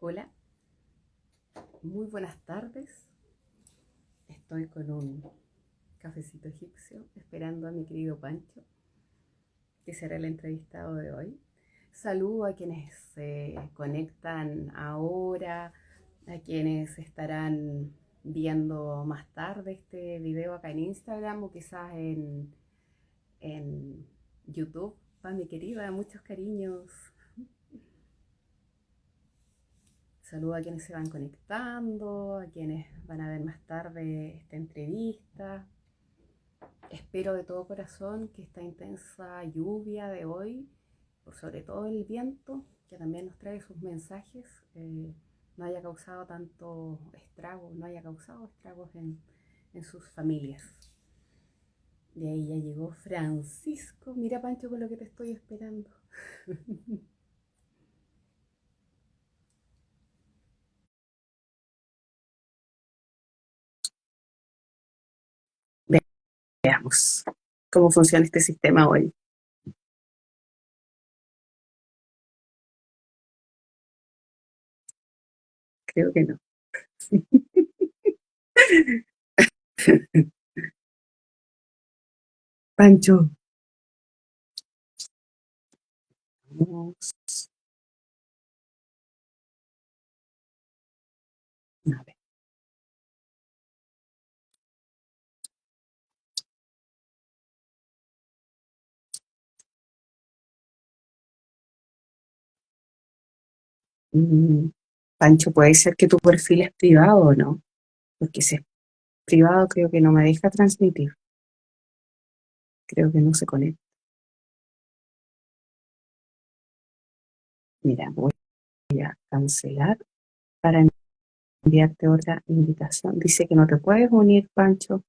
Hola, muy buenas tardes. Estoy con un cafecito egipcio esperando a mi querido Pancho, que será el entrevistado de hoy. Saludo a quienes se conectan ahora, a quienes estarán viendo más tarde este video acá en Instagram o quizás en YouTube. Pa' mi querida, muchos cariños. Saludo a quienes se van conectando, a quienes van a ver más tarde esta entrevista. Espero de todo corazón que esta intensa lluvia de hoy, por sobre todo el viento, que también nos trae sus mensajes, no haya causado tanto estrago, no haya causado estragos en sus familias. Y ahí ya llegó Francisco. Mira, Pancho, con lo que te estoy esperando. Veamos cómo funciona este sistema hoy. Creo que no. Pancho. Vamos a ver. Pancho, puede ser que tu perfil es privado o no, porque si es privado creo que no me deja transmitir, creo que no se conecta. Mira, voy a cancelar para enviarte otra invitación. Dice que no te puedes unir, Pancho.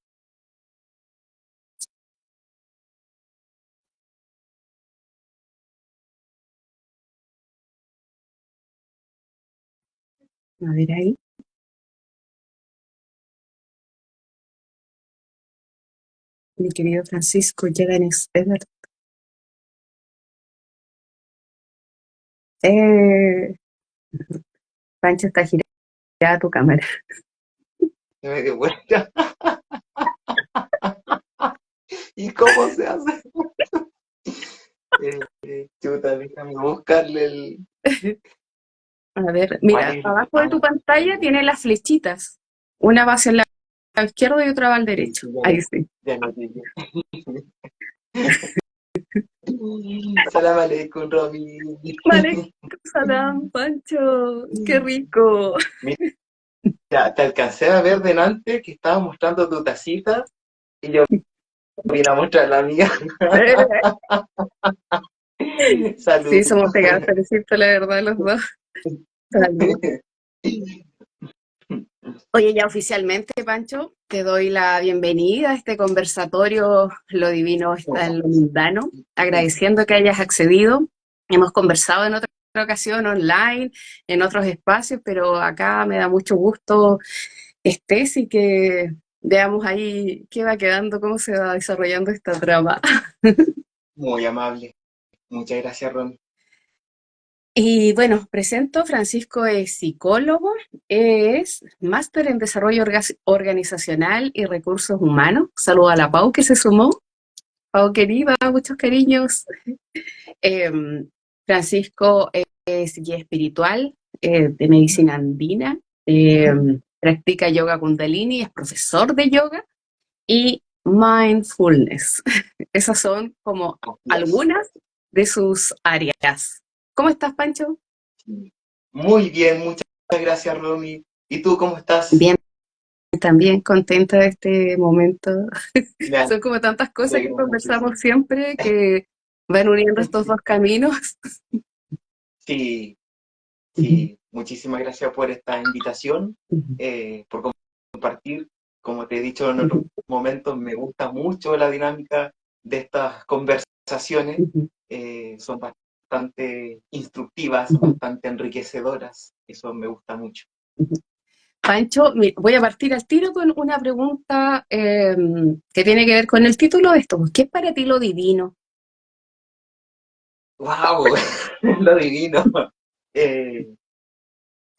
A ver ahí. Mi querido Francisco, llega en Edward. Eh, Pancho, está girada tu cámara. Se me dio vuelta. ¿Y cómo se hace? Chuta, déjame buscarle el. A ver, ¿Cuál mira, es el abajo de tu pantalla ángulo? tiene las flechitas. Una va hacia el lado izquierdo y otra va al Sí, derecho. sí, Ahí sí. ya lo pillé. Salam aleikum, Romy. Vale, salam, Pancho, qué rico. Mira, te alcancé a ver delante que estaba mostrando tu tacita y yo vine a mostrar la mía. Sí, Salud. somos pegados, felicito la verdad los dos. Salud. Oye, ya oficialmente, Pancho, te doy la bienvenida a este conversatorio. Lo divino está en lo mundano. Agradeciendo que hayas accedido. Hemos conversado en otra ocasión online, en otros espacios, pero acá me da mucho gusto que estés y que veamos ahí qué va quedando, cómo se va desarrollando esta trama. Muy amable. Muchas gracias, Romy. Y bueno, presento, Francisco es psicólogo, es máster en desarrollo organizacional y recursos humanos. Saludo a la Pau que se sumó. Pau querida, muchos cariños. Eh, Francisco es guía espiritual de medicina andina, eh, practica yoga kundalini, es profesor de yoga y mindfulness. Esas son como Así es. algunas de sus áreas. ¿Cómo estás, Pancho? Muy bien, muchas gracias, Romy. ¿Y tú cómo estás? Bien, también contenta de este momento. Me Son como tantas cosas que alegro muchísimo. conversamos siempre que van uniendo estos dos caminos. Sí, Ujú, sí, muchísimas gracias por esta invitación, ujú, por compartir. Como te he dicho en otros ujú, momentos, me gusta mucho la dinámica de estas conversaciones. ujú, Son bastante instructivas, ujú, bastante enriquecedoras. Eso me gusta mucho. ujú. Pancho, voy a partir al tiro con una pregunta que tiene que ver con el título de esto. Pues, ¿qué es para ti lo divino? ¡Wow! Lo divino. Eh,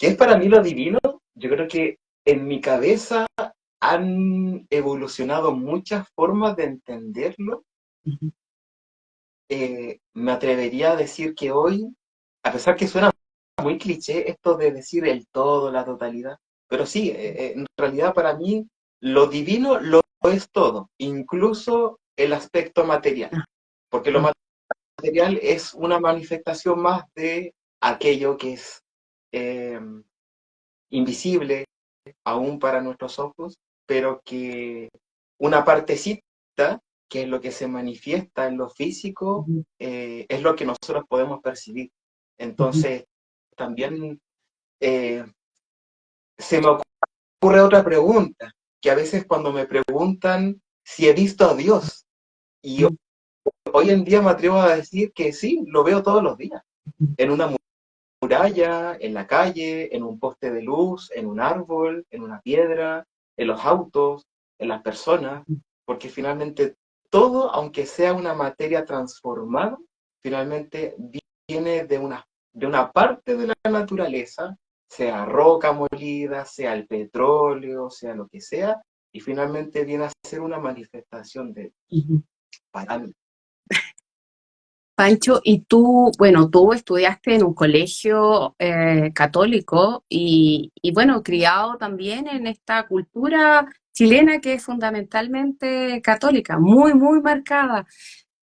¿Qué es para mí lo divino? Yo creo que en mi cabeza han evolucionado muchas formas de entenderlo. Ujú, Me atrevería a decir que hoy, a pesar que suena muy cliché esto de decir el todo, la totalidad, pero sí, en realidad para mí lo divino lo es todo, incluso el aspecto material, ah, porque lo ah, material es una manifestación más de aquello que es eh, invisible aún para nuestros ojos, pero que una partecita, que es lo que se manifiesta en lo físico, ujú, es lo que nosotros podemos percibir. ujú, Entonces, también eh, se me ocurre otra pregunta, que a veces cuando me preguntan si he visto a Dios, y ujú, hoy en día me atrevo a decir que sí, lo veo todos los días, en una muralla, en la calle, en un poste de luz, en un árbol, en una piedra, en los autos, en las personas, porque finalmente todo, aunque sea una materia transformada, finalmente viene de una parte de la naturaleza, sea roca molida, sea el petróleo, sea lo que sea, y finalmente viene a ser una manifestación de ujú. para mí. Pancho, y tú, bueno, tú estudiaste en un colegio católico y, bueno, criado también en esta cultura chilena que es fundamentalmente católica, muy, muy marcada.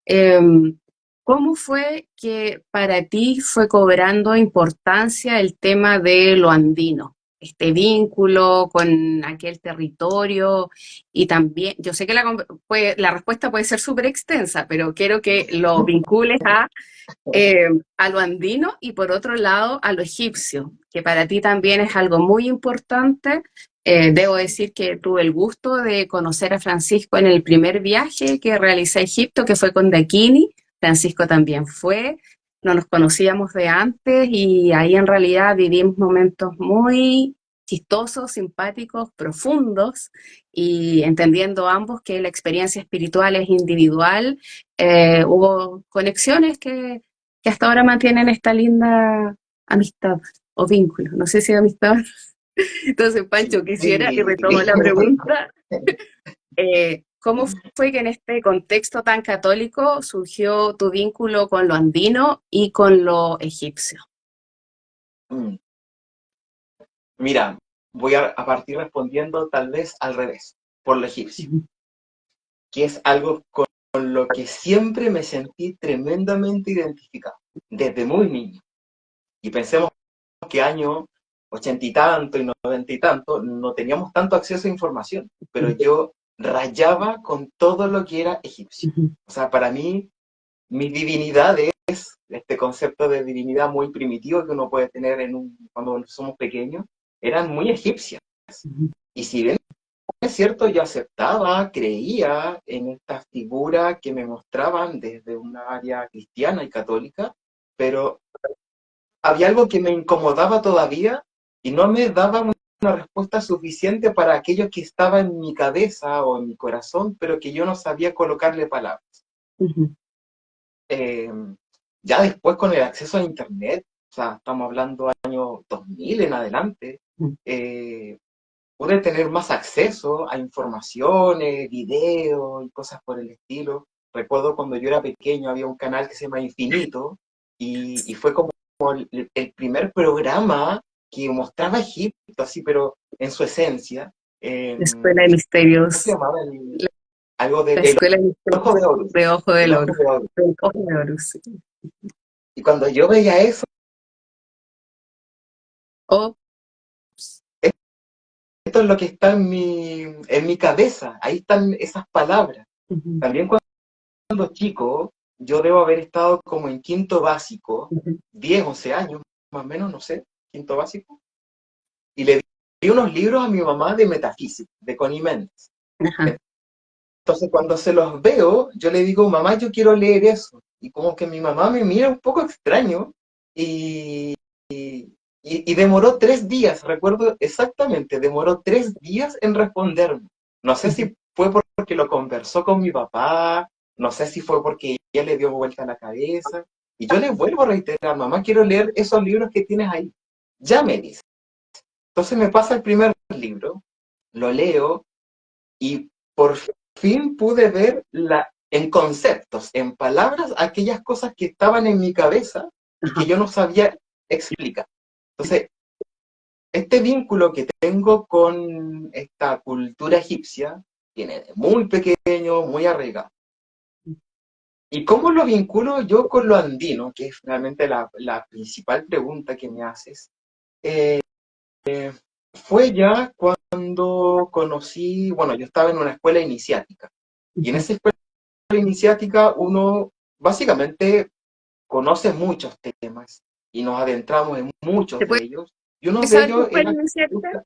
Em, ¿Cómo fue que para ti fue cobrando importancia el tema de lo andino? Este vínculo con aquel territorio y también, yo sé que la respuesta puede ser súper extensa, pero quiero que lo vincules a lo andino y por otro lado a lo egipcio, que para ti también es algo muy importante. Debo decir que tuve el gusto de conocer a Francisco en el primer viaje que realicé a Egipto, que fue con Dakini. Francisco también fue, no nos conocíamos de antes y ahí en realidad vivimos momentos muy chistosos, simpáticos, profundos y entendiendo ambos que la experiencia espiritual es individual. Hubo conexiones que hasta ahora mantienen esta linda amistad o vínculo. No sé si amistad. Entonces, Pancho, quisiera, y Sí. retomo la pregunta, ¿cómo fue que en este contexto tan católico surgió tu vínculo con lo andino y con lo egipcio? Mm. Mira, a partir respondiendo tal vez al revés, por lo egipcio, Ujú, que es algo con lo que siempre me sentí tremendamente identificado, desde muy niño. Y pensemos que año ochenta y tanto y noventa y tanto no teníamos tanto acceso a información, pero yo rayaba con todo lo que era egipcio. ujú, O sea, para mí, mi divinidad es este concepto de divinidad muy primitivo que uno puede tener cuando somos pequeños, eran muy egipcias. ujú, Y si bien es cierto, yo aceptaba, creía en esta figura que me mostraban desde una área cristiana y católica, pero había algo que me incomodaba todavía y no me daba una respuesta suficiente para aquello que estaba en mi cabeza o en mi corazón, pero que yo no sabía colocarle palabras. ujú, Eh, ya después con el acceso a Internet, o sea, estamos hablando año 2000 en adelante, ujú. eh, pude tener más acceso a informaciones, videos y cosas por el estilo. Recuerdo cuando yo era pequeño había un canal que se llama Infinito y fue como el primer programa que mostraba Egipto, así, pero en su esencia. La Escuela de ¿Cómo se Misterios, llamaba? Algo de la El Escuela de Ojo Misterios de Horus. de Ojo del El Oro, Ojo de Horus. del Ojo de Oro, sí. Y cuando yo veía eso, O, esto es lo que está en mi cabeza, ahí están esas palabras. ujú, También cuando chico, yo debo haber estado como en quinto básico, ujú, 10 11 años, más o menos, no sé, quinto básico, y le di unos libros a mi mamá de metafísica, de Connie Méndez. ajá, Entonces, cuando se los veo, yo le digo, mamá, yo quiero leer eso. Y como que mi mamá me mira un poco extraño y, y demoró 3 días, recuerdo exactamente, demoró 3 días en responderme. No sé ujú, si fue porque lo conversó con mi papá, no sé si fue porque ella le dio vuelta a la cabeza. Y yo le vuelvo a reiterar, mamá, quiero leer esos libros que tienes ahí. Ya me dice. Entonces me pasa el primer libro, lo leo y por fin pude ver en conceptos, en palabras, aquellas cosas que estaban en mi cabeza y que Ajá. yo no sabía explicar. Entonces, este vínculo que tengo con esta cultura egipcia viene de muy pequeño, muy arraigado. ¿Y cómo lo vinculo yo con lo andino? Que es realmente la principal pregunta que me haces. Eh, Fue ya cuando conocí, bueno, yo estaba en una escuela iniciática. Y en Ujú. esa escuela iniciática uno básicamente conoce muchos temas y nos adentramos en muchos ¿Se de puede ellos. Y uno de saber qué ellos fue la era iniciática?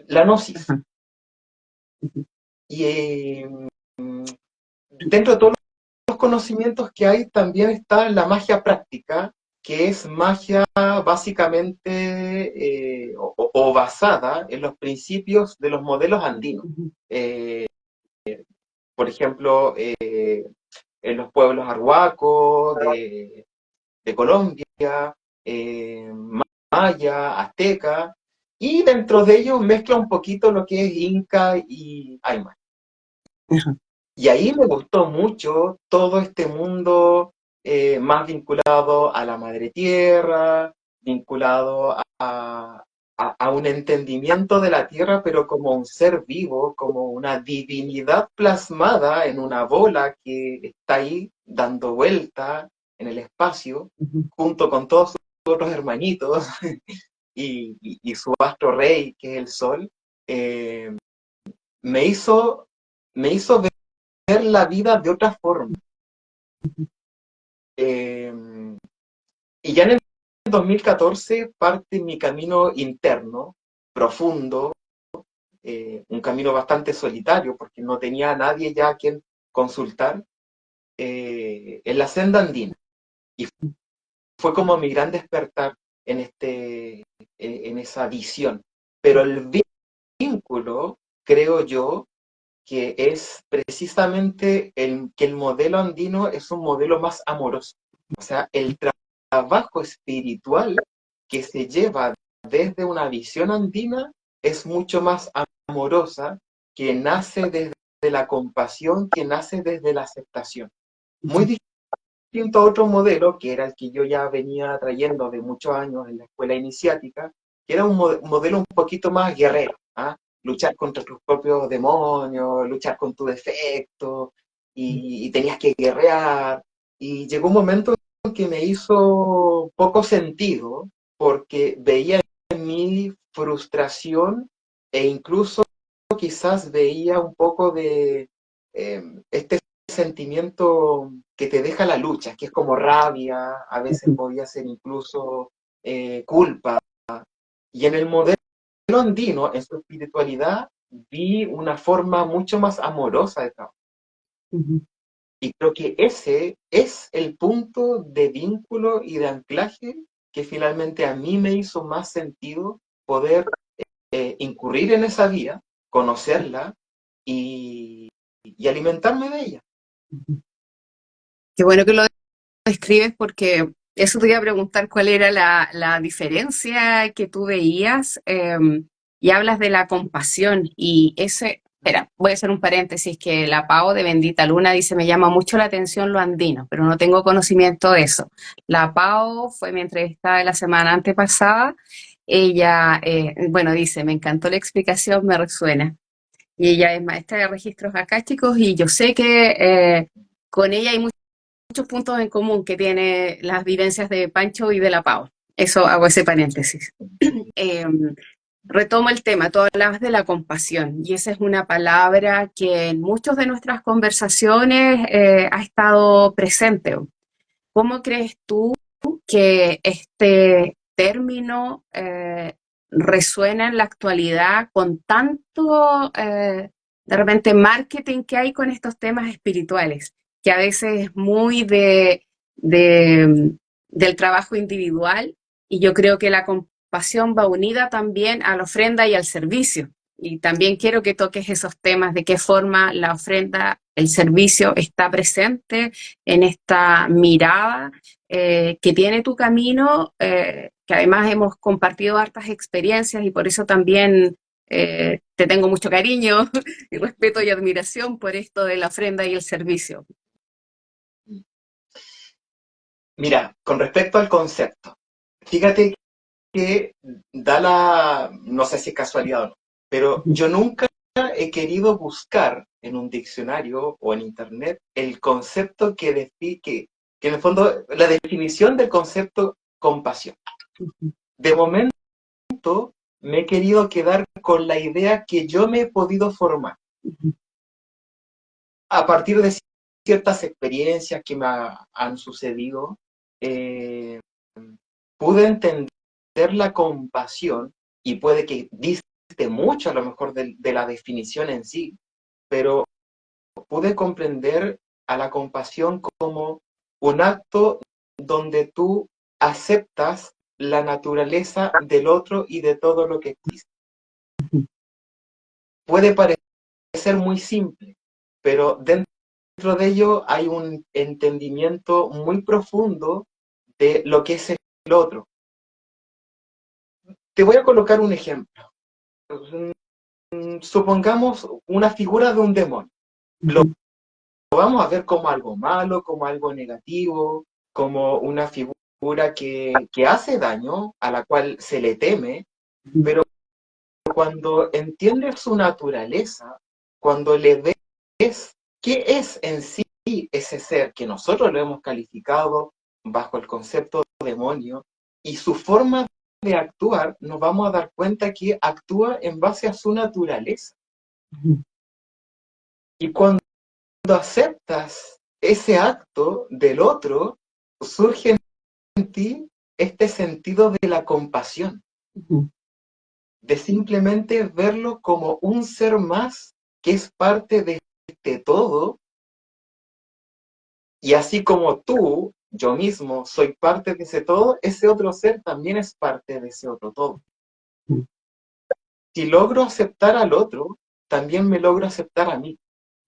la gnosis. Ajá. Ujú. Y dentro de todos los conocimientos que hay, también está la magia práctica, que es magia básicamente o basada en los principios de los modelos andinos. Ujú. Eh, por ejemplo, en los pueblos arhuacos de Colombia, eh, maya, azteca, y dentro de ellos mezcla un poquito lo que es inca y aymara. Ajá. Y ahí me gustó mucho todo este mundo más vinculado a la madre tierra, vinculado a un entendimiento de la tierra, pero como un ser vivo, como una divinidad plasmada en una bola que está ahí dando vuelta en el espacio, Ujú. junto con todos sus otros hermanitos y su astro rey, que es el sol. eh, me hizo, me hizo ver la vida de otra forma. Eh, y ya en el 2014 parte mi camino interno, profundo, un camino bastante solitario, porque no tenía a nadie ya a quien consultar, en la senda andina. Y fue como mi gran despertar en esa visión. Pero el vínculo, creo yo, que es precisamente que el modelo andino es un modelo más amoroso. O sea, el trabajo espiritual que se lleva desde una visión andina es mucho más amorosa, que nace desde la compasión, que nace desde la aceptación. Muy distinto a otro modelo, que era el que yo ya venía trayendo de muchos años en la escuela iniciática, que era un modelo un poquito más guerrero, ¿ah? Luchar contra tus propios demonios, luchar con tu defecto, y tenías que guerrear. Y llegó un momento en que me hizo poco sentido, porque veía en mi frustración e incluso quizás veía un poco de este sentimiento que te deja la lucha, que es como rabia, a veces Ujú. podía ser incluso culpa. Y en el modelo andino, en su espiritualidad, vi una forma mucho más amorosa de trabajo. Ujú. Y creo que ese es el punto de vínculo y de anclaje que finalmente a mí me hizo más sentido poder incurrir en esa vía, conocerla y alimentarme de ella. Ujú. Qué bueno que lo describes porque eso te iba a preguntar cuál era la diferencia que tú veías, y hablas de la compasión y ese, espera, voy a hacer un paréntesis que la Pao de Bendita Luna dice me llama mucho la atención lo andino, pero no tengo conocimiento de eso. La Pao fue mi entrevistada de la semana antepasada, ella, bueno, dice, me encantó la explicación, me resuena. Y ella es maestra de registros acásticos y yo sé que con ella hay muchos puntos en común que tiene las vivencias de Pancho y de la Pau. Eso hago ese paréntesis. Eh, Retomo el tema, tú hablabas de la compasión y esa es una palabra que en muchas de nuestras conversaciones ha estado presente. ¿Cómo crees tú que este término resuena en la actualidad con tanto, de repente, marketing que hay con estos temas espirituales, que a veces es muy del trabajo individual y yo creo que la compasión va unida también a la ofrenda y al servicio. Y también quiero que toques esos temas de qué forma la ofrenda el servicio está presente en esta mirada que tiene tu camino, que además hemos compartido hartas experiencias y por eso también te tengo mucho cariño y respeto y admiración por esto de la ofrenda y el servicio. Mira, con respecto al concepto, fíjate que no sé si es casualidad o no, pero yo nunca he querido buscar en un diccionario o en internet el concepto que en el fondo, la definición del concepto compasión. De momento me he querido quedar con la idea que yo me he podido formar a partir de ciertas experiencias que han sucedido. eh, Pude entender la compasión y puede que diste mucho a lo mejor de la definición en sí, pero pude comprender a la compasión como un acto donde tú aceptas la naturaleza del otro y de todo lo que existe. Puede parecer muy simple, pero dentro de ello hay un entendimiento muy profundo de lo que es el otro. Te voy a colocar un ejemplo. Supongamos una figura de un demonio. Lo vamos a ver como algo malo, como algo negativo, como una figura que hace daño, a la cual se le teme, pero cuando entiendes su naturaleza, cuando le ves qué es en sí ese ser que nosotros lo hemos calificado bajo el concepto de demonio y su forma de actuar, nos vamos a dar cuenta que actúa en base a su naturaleza. Y cuando aceptas ese acto del otro, surge en ti este sentido de la compasión, de simplemente verlo como un ser más que es parte de este todo, y así como tú, yo mismo, soy parte de ese todo, ese otro ser también es parte de ese otro todo. Si logro aceptar al otro, también me logro aceptar a mí.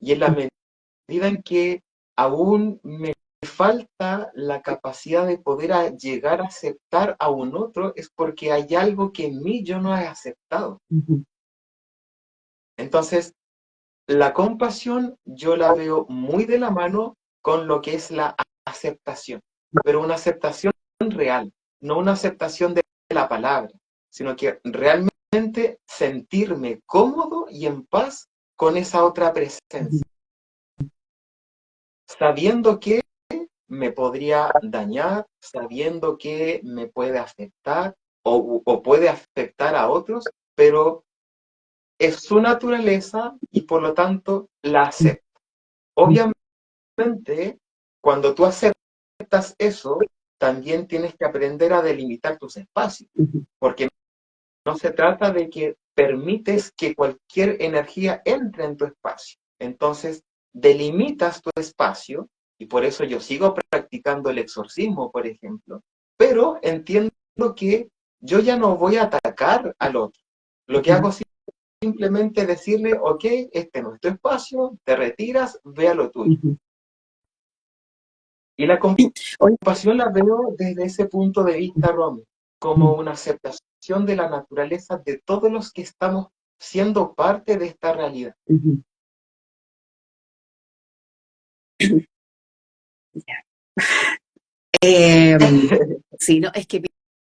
Y en la medida en que aún me falta la capacidad de poder llegar a aceptar a un otro, es porque hay algo que en mí yo no he aceptado. Entonces, la compasión yo la veo muy de la mano con lo que es la aceptación, pero una aceptación real, no una aceptación de la palabra, sino que realmente sentirme cómodo y en paz con esa otra presencia, sabiendo que me podría dañar, sabiendo que me puede afectar o puede afectar a otros, pero es su naturaleza y por lo tanto la acepto. Obviamente, cuando tú aceptas eso, también tienes que aprender a delimitar tus espacios, porque no se trata de que permites que cualquier energía entre en tu espacio. Entonces, delimitas tu espacio, y por eso yo sigo practicando el exorcismo, por ejemplo, pero entiendo que yo ya no voy a atacar al otro. Lo que hago es simplemente decirle, ok, este no es tu espacio, te retiras, ve a lo tuyo. Y la compasión la veo desde ese punto de vista, Romy, como una aceptación de la naturaleza de todos los que estamos siendo parte de esta realidad. Sí, no, es que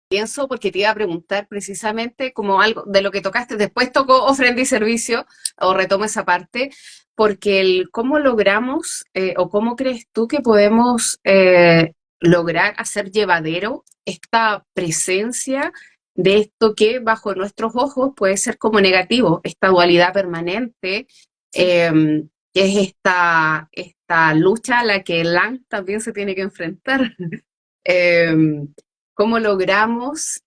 pienso porque te iba a preguntar precisamente como algo de lo que tocaste, después tocó ofrenda y servicio, o retomo esa parte, porque el cómo logramos o cómo crees tú que podemos lograr hacer llevadero esta presencia de esto que bajo nuestros ojos puede ser como negativo, esta dualidad permanente, que es esta lucha a la que el Lang también se tiene que enfrentar. Eh, ¿Cómo logramos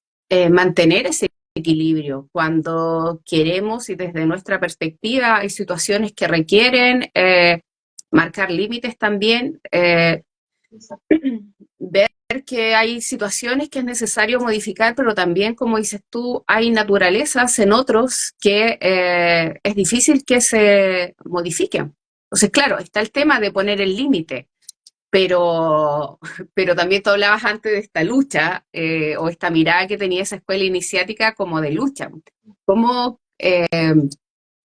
mantener ese equilibrio cuando queremos y desde nuestra perspectiva hay situaciones que requieren marcar límites también, ver que hay situaciones que es necesario modificar, pero también, como dices tú, hay naturalezas en otros que es difícil que se modifiquen. Entonces, claro, está el tema de poner el límite, pero, pero también tú hablabas antes de esta lucha o esta mirada que tenía esa escuela iniciática como de lucha. ¿Cómo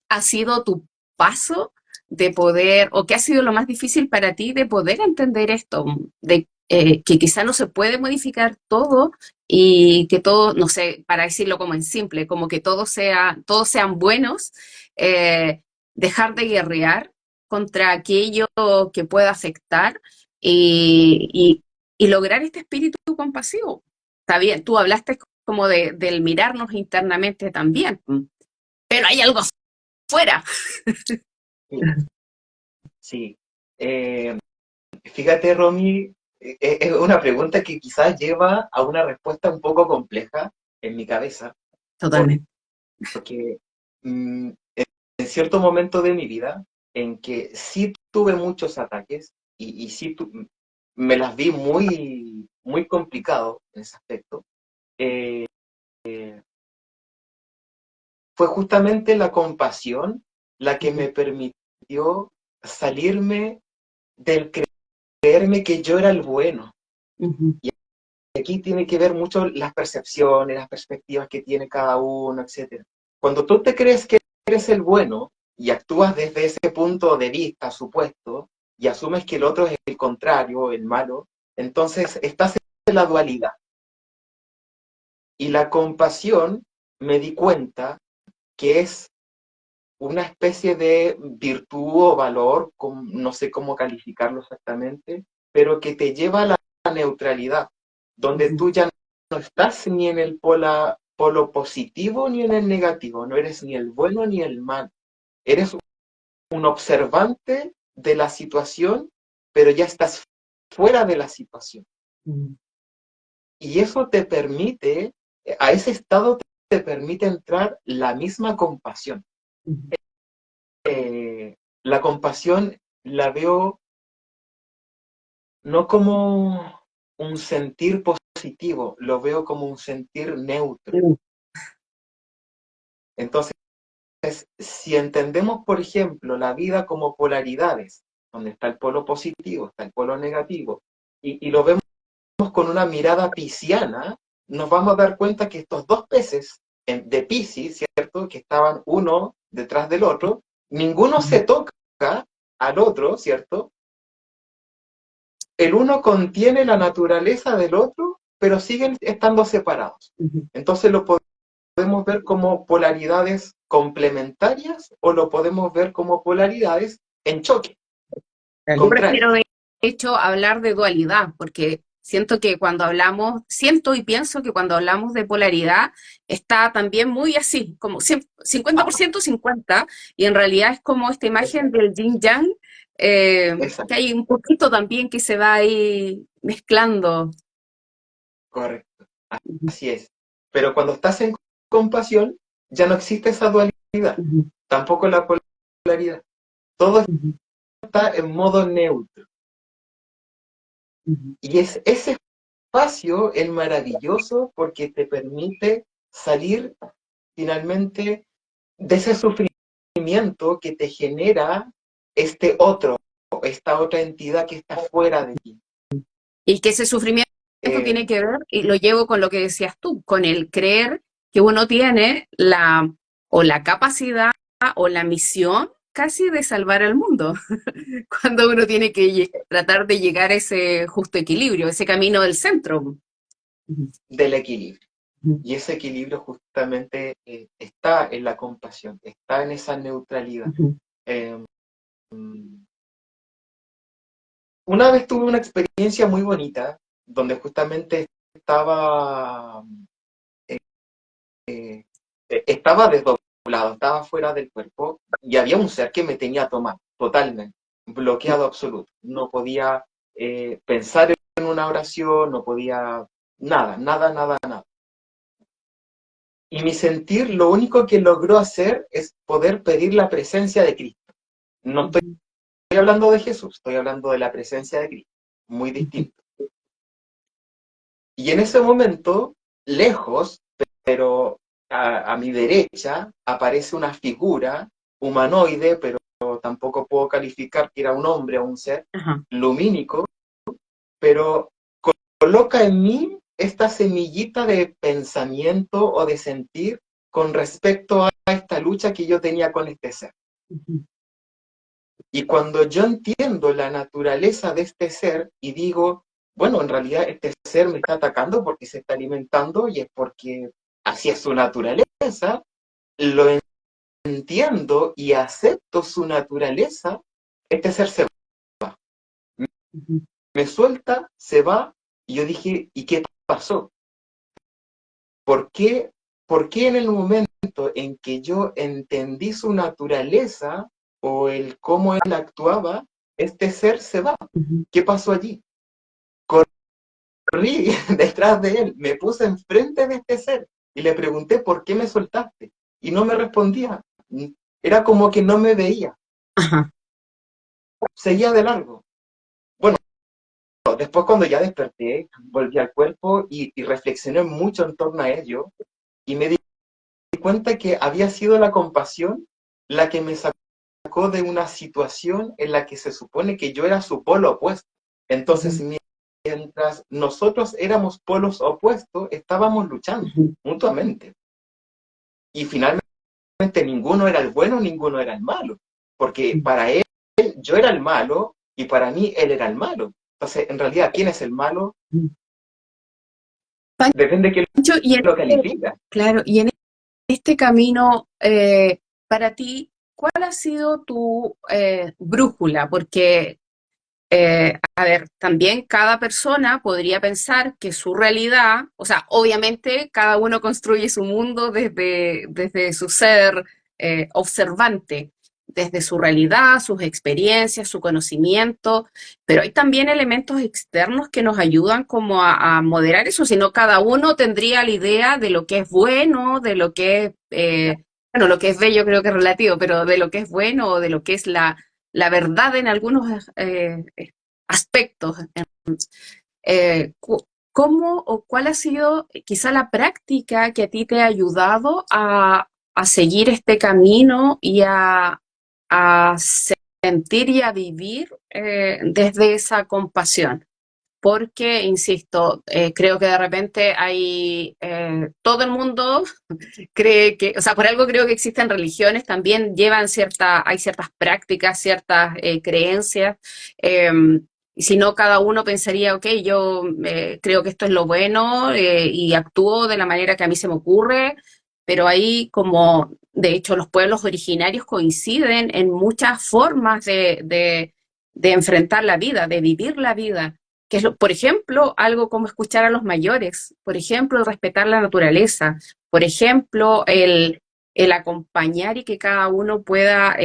ha sido tu paso de poder, o qué ha sido lo más difícil para ti de poder entender esto, de que quizá no se puede modificar todo y que todo, no sé, para decirlo como en simple, como que todo sea, todos sean buenos, eh, dejar de guerrear contra aquello que pueda afectar y lograr este espíritu compasivo? Está bien, tú hablaste como del mirarnos internamente también, pero hay algo fuera. Sí. Sí. Fíjate, Romy, es una pregunta que quizás lleva a una respuesta un poco compleja en mi cabeza, Totalmente. porque en cierto momento de mi vida en que sí tuve muchos ataques y sí me las vi muy, muy complicado en ese aspecto, eh, fue justamente la compasión la que me permitió salirme del creerme que yo era el bueno. Ujú, Y aquí tiene que ver mucho las percepciones, las perspectivas que tiene cada uno, etcétera. Cuando tú te crees que eres el bueno y actúas desde ese punto de vista supuesto y asumes que el otro es el contrario, el malo, entonces estás en la dualidad. Y la compasión, me di cuenta que es una especie de virtud o valor, no sé cómo calificarlo exactamente, pero que te lleva a la neutralidad, donde ujú, tú ya no estás ni en el polo positivo ni en el negativo, no eres ni el bueno ni el mal, eres un observante de la situación, pero ya estás fuera de la situación. ujú, Y eso te permite, a ese estado te permite entrar la misma compasión. ujú, La compasión la veo no como un sentir positivo, lo veo como un sentir neutro. ujú, Entonces, si entendemos, por ejemplo, la vida como polaridades, donde está el polo positivo, está el polo negativo, y lo vemos con una mirada pisciana, nos vamos a dar cuenta que estos dos peces de Piscis, ¿cierto? Que estaban uno detrás del otro, ninguno se toca al otro, ¿cierto? El uno contiene la naturaleza del otro, pero siguen estando separados. ujú. Entonces lo podemos ver como polaridades complementarias o lo podemos ver como polaridades en choque, Yo contrarias. prefiero, de hecho, hablar de dualidad, porque siento que cuando hablamos, siento y pienso que cuando hablamos de polaridad está también muy así, como 50% 50, y en realidad es como esta imagen Exacto, del yin yang, que exacto, hay un poquito también que se va ahí mezclando. correcto. Ujú, Así es. Pero cuando estás en compasión, ya no existe esa dualidad, ujú, tampoco la polaridad. Todo ujú, está en modo neutro. ujú, Y es ese espacio el maravilloso porque te permite salir finalmente de ese sufrimiento que te genera este otro, esta otra entidad que está fuera de ti. y que ese sufrimiento Eh, tiene que ver, y lo llevo con lo que decías tú, con el creer que uno tiene o la capacidad o la misión casi de salvar al mundo, cuando uno tiene que tratar de llegar a ese justo equilibrio, ese camino del centro. Ujú, del equilibrio. ujú, Y ese equilibrio justamente está en la compasión, está en esa neutralidad. ujú. Eh, una vez tuve una experiencia muy bonita donde justamente estaba, estaba desdoblado, estaba fuera del cuerpo y había un ser que me tenía tomado totalmente, bloqueado absoluto. No podía pensar en una oración, no podía nada, nada, nada, nada. Y mi sentir lo único que logró hacer es poder pedir la presencia de Cristo. No estoy hablando de Jesús, estoy hablando de la presencia de Cristo. Muy distinto. Y en ese momento, lejos, pero a mi derecha, aparece una figura humanoide, pero tampoco puedo calificar que era un hombre o un ser Ajá. lumínico, pero coloca en mí esta semillita de pensamiento o de sentir con respecto a esta lucha que yo tenía con este ser. Ujú. Y cuando yo entiendo la naturaleza de este ser y digo, bueno, en realidad este ser me está atacando porque se está alimentando y es porque así es su naturaleza, lo entiendo y acepto su naturaleza, este ser se Ujú. me suelta, se va, y yo dije, ¿y qué pasó? ¿Por qué, ¿Por qué en el momento en que yo entendí su naturaleza o el cómo él actuaba, este ser se va? Ujú. ¿Qué pasó allí? Corrí detrás de él, me puse enfrente de este ser y le pregunté, ¿por qué me soltaste? Y no me respondía. Era como que no me veía. Ajá. Seguía de largo. Bueno, después cuando ya desperté, volví al cuerpo y reflexioné mucho en torno a ello y me di cuenta que había sido la compasión la que me sacó de una situación en la que se supone que yo era su polo opuesto. Entonces, Ujú. mientras nosotros éramos polos opuestos, estábamos luchando Ujú. mutuamente. Y finalmente ninguno era el bueno, ninguno era el malo. Porque para él yo era el malo y para mí él era el malo. Entonces, en realidad, ¿quién es el malo? Ujú. Depende de quién Pancho, lo califica. claro, y en este camino, para ti, ¿cuál ha sido tu brújula? Porque a ver, también cada persona podría pensar que su realidad, o sea, obviamente cada uno construye su mundo desde su ser observante, desde su realidad, sus experiencias, su conocimiento, pero hay también elementos externos que nos ayudan como a moderar eso, si no cada uno tendría la idea de lo que es bueno, de lo que es, bueno, lo que es bello creo que es relativo, pero de lo que es bueno o de lo que es la verdad en algunos aspectos. ¿Cómo o cuál ha sido quizá la práctica que a ti te ha ayudado a seguir este camino y a sentir y a vivir desde esa compasión? Porque, insisto, creo que de repente hay, todo el mundo cree que, o sea, por algo creo que existen religiones, también llevan hay ciertas prácticas, ciertas creencias, eh, y si no, cada uno pensaría, ok, yo creo que esto es lo bueno y actúo de la manera que a mí se me ocurre, pero ahí como, de hecho, los pueblos originarios coinciden en muchas formas de enfrentar la vida, de vivir la vida que es, por ejemplo, algo como escuchar a los mayores, por ejemplo, el respetar la naturaleza, por ejemplo, el acompañar y que cada uno pueda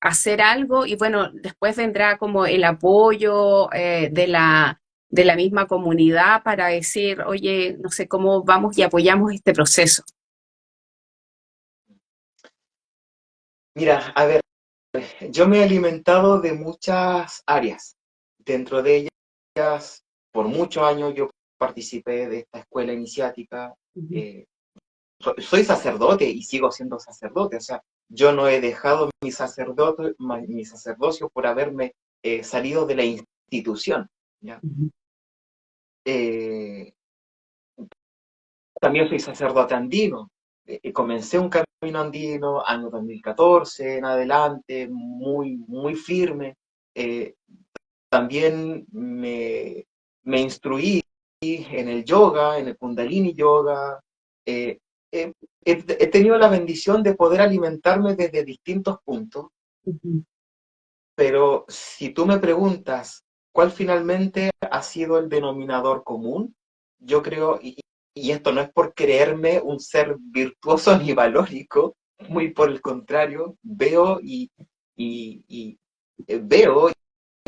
hacer algo y bueno, después vendrá como el apoyo de la misma comunidad para decir, oye, no sé cómo vamos y apoyamos este proceso. Mira, a ver, yo me he alimentado de muchas áreas. Dentro de ellas, por muchos años yo participé de esta escuela iniciática. Uh -huh. eh, Soy sacerdote y sigo siendo sacerdote. O sea, yo no he dejado mi sacerdocio por haberme salido de la institución. ¿Ya? Uh -huh. Eh, También soy sacerdote andino. Comencé un camino andino año 2014 en adelante, muy, muy firme. Eh, También me instruí en el yoga, en el Kundalini Yoga. Eh, he, he tenido la bendición de poder alimentarme desde distintos puntos, Uh -huh. pero si tú me preguntas cuál finalmente ha sido el denominador común, yo creo, y esto no es por creerme un ser virtuoso ni valórico, muy por el contrario, veo y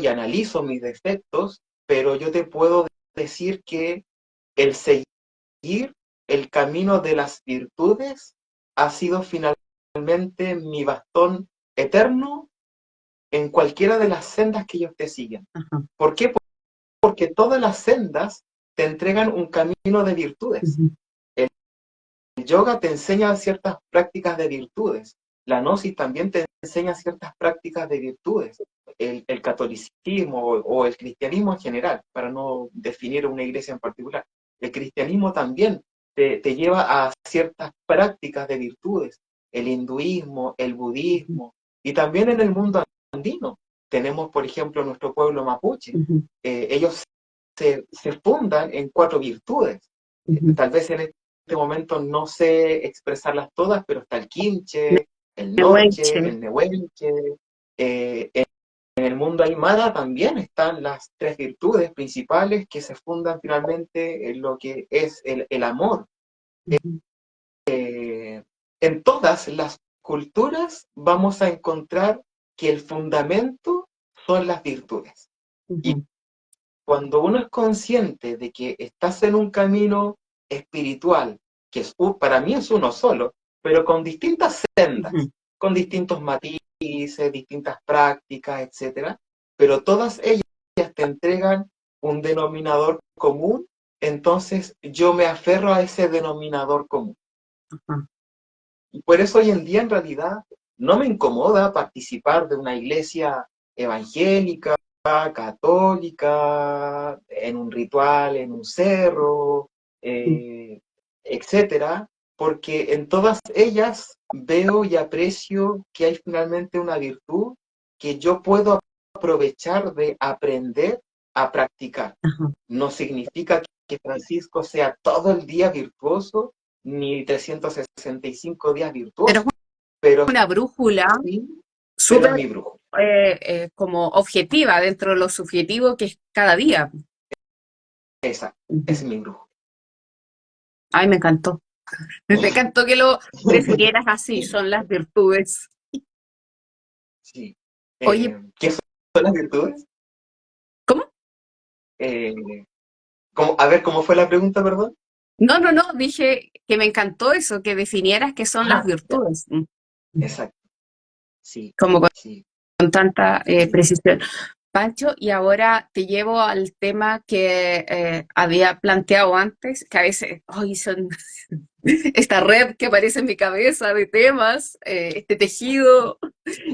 analizo mis defectos, pero yo te puedo decir que el seguir el camino de las virtudes ha sido finalmente mi bastón eterno en cualquiera de las sendas que ellos te siguen. Ajá. ¿Por qué? Porque todas las sendas te entregan un camino de Uh virtudes. -huh. El yoga te enseña ciertas prácticas de virtudes. la Gnosis también te enseña ciertas prácticas de virtudes. El catolicismo o el cristianismo en general, para no definir una iglesia en particular. El cristianismo también te lleva a ciertas prácticas de virtudes. El hinduismo, el budismo, y también en el mundo andino. Tenemos, por ejemplo, nuestro pueblo mapuche. Ellos se fundan en 4 virtudes. Tal vez en este momento no sé expresarlas todas, pero está el quinche, el noche, Nehuenche. el nehuenche. En el mundo aymara también están las 3 virtudes principales que se fundan finalmente en lo que es el amor. En todas las culturas vamos a encontrar que el fundamento son las virtudes. Y cuando uno es consciente de que estás en un camino espiritual, que es, para mí es uno solo, pero con distintas sendas, con distintos matices, distintas prácticas, etcétera, pero todas ellas te entregan un denominador común, entonces yo me aferro a ese denominador común. Y por eso hoy en día en realidad no me incomoda participar de una iglesia evangélica, católica, en un ritual, en un cerro, etcétera, porque en todas ellas veo y aprecio que hay finalmente una virtud que yo puedo aprovechar de aprender a practicar. No significa que Francisco sea todo el día virtuoso, ni 365 días Pero es virtuoso, pero una brújula sí, pero es súper mi brújula. como objetiva dentro de lo subjetivo que es cada día. Esa es mi brújula. Ay, me encantó. Me encantó que lo defirieras así, son las virtudes. Sí. Oye, ¿Qué son las virtudes? ¿cómo? Eh, a ver, ¿cómo fue la pregunta, perdón? No, no, no, dije que me encantó eso, que definieras qué son las Ya, virtudes, exacto. Sí, como sí. con tanta precisión. Pancho, y ahora te llevo al tema que había planteado antes, que a veces, ay, son esta red que aparece en mi cabeza de temas, este tejido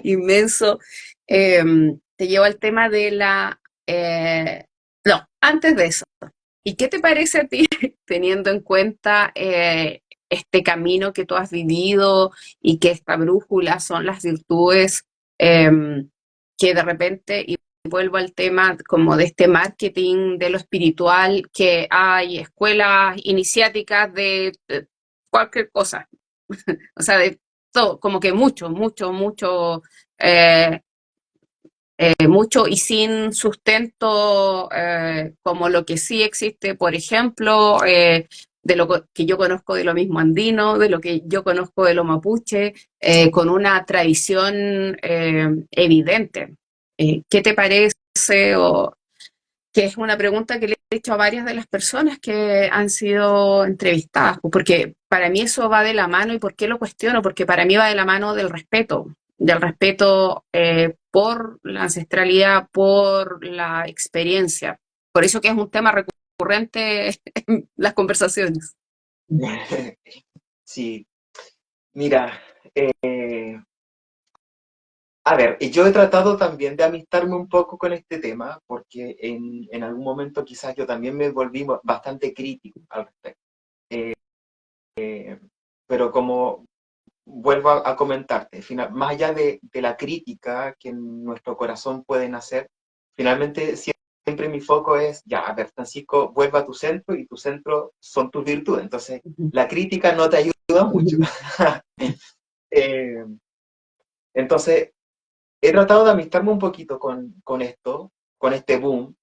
inmenso. Eh, Te llevo al tema de la... no, antes de eso. ¿Y qué te parece a ti, teniendo en cuenta este camino que tú has vivido y que esta brújula son las virtudes que de repente, y vuelvo al tema como de este marketing de lo espiritual, que hay escuelas iniciáticas de cualquier cosa, o sea, de todo, como que mucho, mucho, mucho, eh, mucho y sin sustento, como lo que sí existe, por ejemplo, de lo que yo conozco de lo mismo andino, de lo que yo conozco de lo mapuche, con una tradición evidente. ¿Qué te parece? O que es una pregunta que le he hecho a varias de las personas que han sido entrevistadas, porque para mí eso va de la mano. ¿Y por qué lo cuestiono? Porque para mí va de la mano del respeto por la ancestralidad, por la experiencia. Por eso que es un tema recurrente en las conversaciones. Sí, mira, eh, a ver, yo he tratado también de amistarme un poco con este tema, porque en algún momento quizás yo también me volví bastante crítico al respecto. Pero como vuelvo a comentarte, más allá de la crítica que en nuestro corazón puede nacer, finalmente siempre mi foco es, ya, a ver, Francisco, vuelva a tu centro y tu centro son tus virtudes. Entonces, la crítica no te ayuda mucho. Eh, entonces, he tratado de amistarme un poquito con esto, con este boom,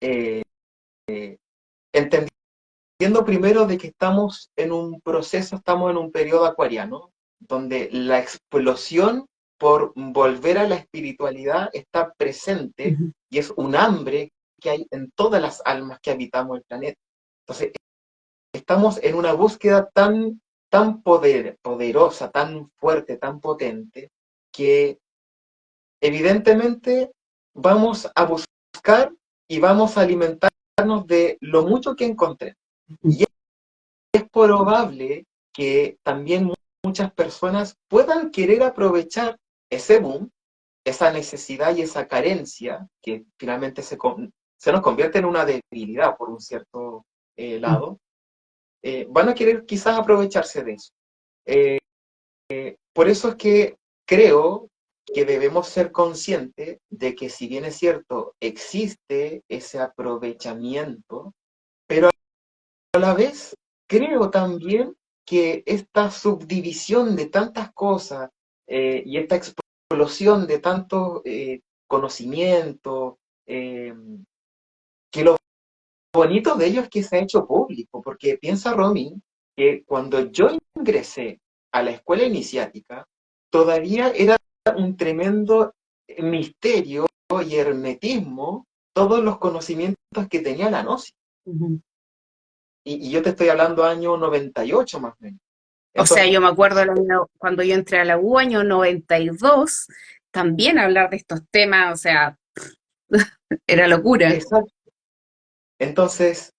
eh, entendiendo primero de que estamos en un proceso, estamos en un periodo acuariano, donde la explosión por volver a la espiritualidad está presente y es un hambre que hay en todas las almas que habitamos el planeta. Entonces, estamos en una búsqueda tan poderosa, tan fuerte, tan potente, que evidentemente vamos a buscar y vamos a alimentarnos de lo mucho que encontremos. Y es probable que también muchas personas puedan querer aprovechar ese boom, esa necesidad y esa carencia que finalmente se nos convierte en una debilidad por un cierto lado, van a querer quizás aprovecharse de eso. Por eso es que creo que debemos ser conscientes de que si bien es cierto, existe ese aprovechamiento, pero a la vez creo también que esta subdivisión de tantas cosas y esta explosión de tanto conocimiento, que lo bonito de ello es que se ha hecho público, porque piensa Romy que cuando yo ingresé a la escuela iniciática, todavía era un tremendo misterio y hermetismo todos los conocimientos que tenía la Gnosis. Ujú. Y yo te estoy hablando año 98 más o menos. O sea, Entonces, yo me acuerdo cuando yo entré a la U, año 92, también hablar de estos temas, o sea, era locura. exacto. Entonces,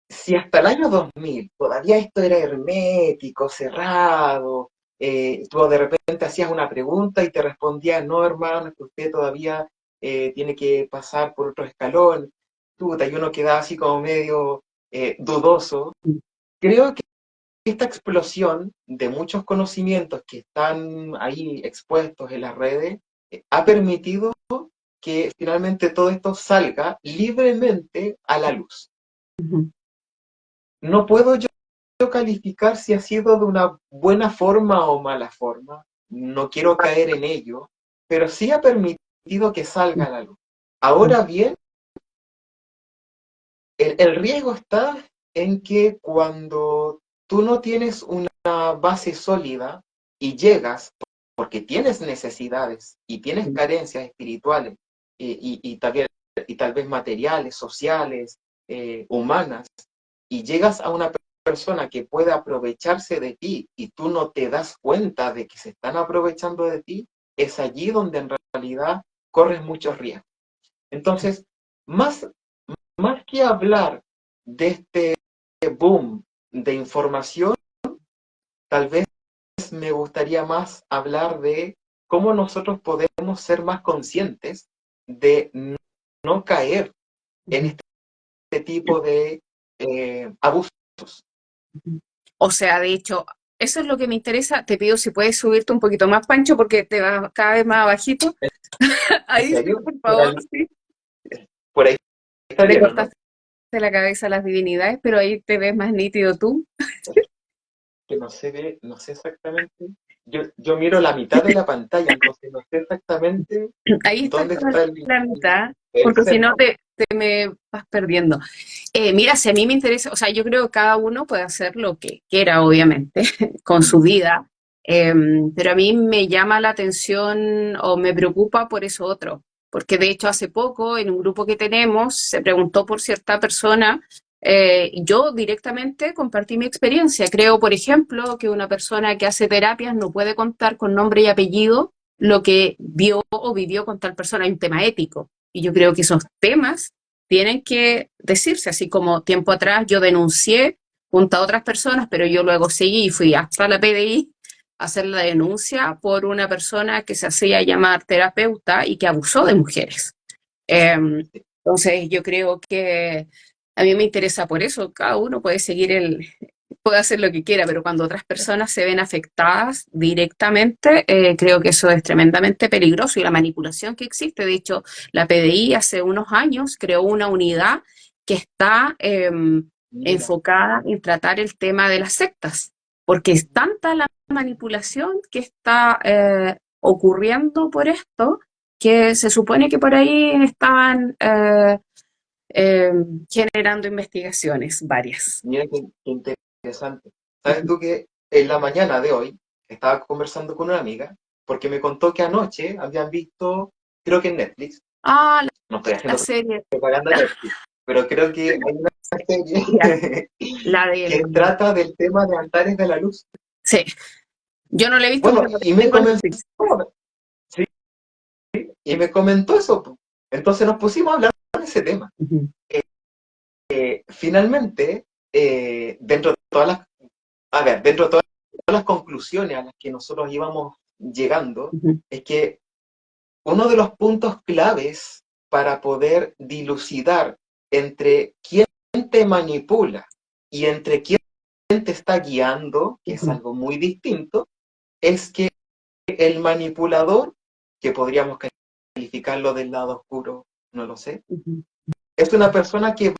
si hasta el año 2000 todavía esto era hermético, cerrado, tú de repente hacías una pregunta y te respondían, no, hermano, es que usted todavía tiene que pasar por otro escalón, y uno quedaba así como medio dudoso. Creo que esta explosión de muchos conocimientos que están ahí expuestos en las redes ha permitido que finalmente todo esto salga libremente a la luz. Ujú. No puedo yo calificar si ha sido de una buena forma o mala forma, no quiero caer en ello, pero sí ha permitido que salga a la luz. Ahora bien, el riesgo está en que cuando tú no tienes una base sólida y llegas, porque tienes necesidades y tienes carencias espirituales también, y tal vez materiales, sociales, humanas, y llegas a una persona que puede aprovecharse de ti y tú no te das cuenta de que se están aprovechando de ti, es allí donde en realidad corres muchos riesgos. Entonces, más, más que hablar de este boom de información, tal vez me gustaría más hablar de cómo nosotros podemos ser más conscientes de no caer en Ujú. este tipo de abusos. O sea, de hecho, eso es lo que me interesa. Te pido si puedes subirte un poquito más, Pancho, porque te va cada vez más abajito. ¿En Ahí sí, serio? por favor, sí. Por ahí está Le bien, ¿o no? cortaste la cabeza a las divinidades, pero ahí te ves más nítido tú. Que no se ve, no sé exactamente. Yo miro la mitad de la pantalla, entonces no sé exactamente Ahí estás dónde como está la mitad, el porque si no centro. te me vas perdiendo. Mira, si a mí me interesa, o sea, yo creo que cada uno puede hacer lo que quiera, obviamente, con su vida, eh, pero a mí me llama la atención o me preocupa por eso otro, porque de hecho hace poco en un grupo que tenemos se preguntó por cierta persona, y yo directamente compartí mi experiencia. Creo, por ejemplo, que una persona que hace terapias no puede contar con nombre y apellido lo que vio o vivió con tal persona. Hay un tema ético. Y yo creo que esos temas tienen que decirse, así como tiempo atrás yo denuncié junto a otras personas, pero yo luego seguí y fui hasta la PDI a hacer la denuncia por una persona que se hacía llamar terapeuta y que abusó de mujeres. Entonces yo creo que a mí me interesa por eso, cada uno puede seguir puede hacer lo que quiera, pero cuando otras personas se ven afectadas directamente, creo que eso es tremendamente peligroso y la manipulación que existe. De hecho, la PDI hace unos años creó una unidad que está Mira, enfocada en tratar el tema de las sectas, porque es tanta la manipulación que está ocurriendo por esto que se supone que por ahí estaban eh, generando investigaciones varias. mira qué interesante. ¿Sabes tú que en la mañana de hoy estaba conversando con una amiga porque me contó que anoche habían visto, creo que en Netflix, Ah, no estoy la haciendo serie, propaganda de Netflix, pero creo que hay una ya, serie la que del... trata del tema de Antares de la Luz. Sí, yo no la he visto Bueno, porque no y me tengo comenzó, Netflix. sí, y me comentó eso, po. Entonces nos pusimos a hablar de ese tema. Ujú. Finalmente, dentro de todas las, a ver, dentro de todas las conclusiones a las que nosotros íbamos llegando ujú, es que uno de los puntos claves para poder dilucidar entre quién te manipula y entre quién te está guiando, que es ujú, algo muy distinto, es que el manipulador, que podríamos calificarlo del lado oscuro, no lo sé, ujú. es una persona que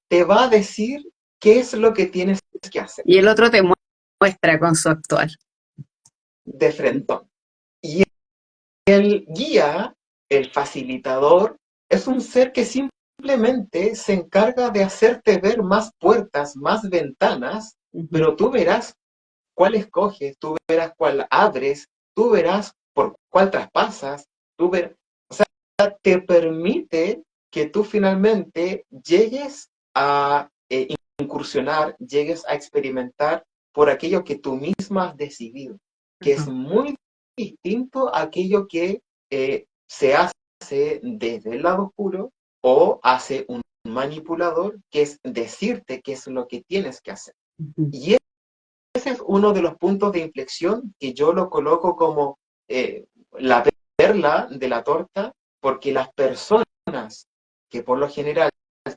te va a decir qué es lo que tienes que hacer Y el otro te muestra con su actual. de frente. Y el guía, el facilitador, es un ser que simplemente se encarga de hacerte ver más puertas, más ventanas, Ujú, pero tú verás cuál escoges, tú verás cuál abres, tú verás por cuál traspasas, tú verás, o sea, te permite que tú finalmente llegues a incursionar, llegues a experimentar por aquello que tú misma has decidido, que es ajá, muy distinto a aquello que se hace desde el lado oscuro o hace un manipulador, que es decirte qué es lo que tienes que hacer. ujú, Y ese es uno de los puntos de inflexión que yo lo coloco como la perla de la torta, porque las personas que por lo general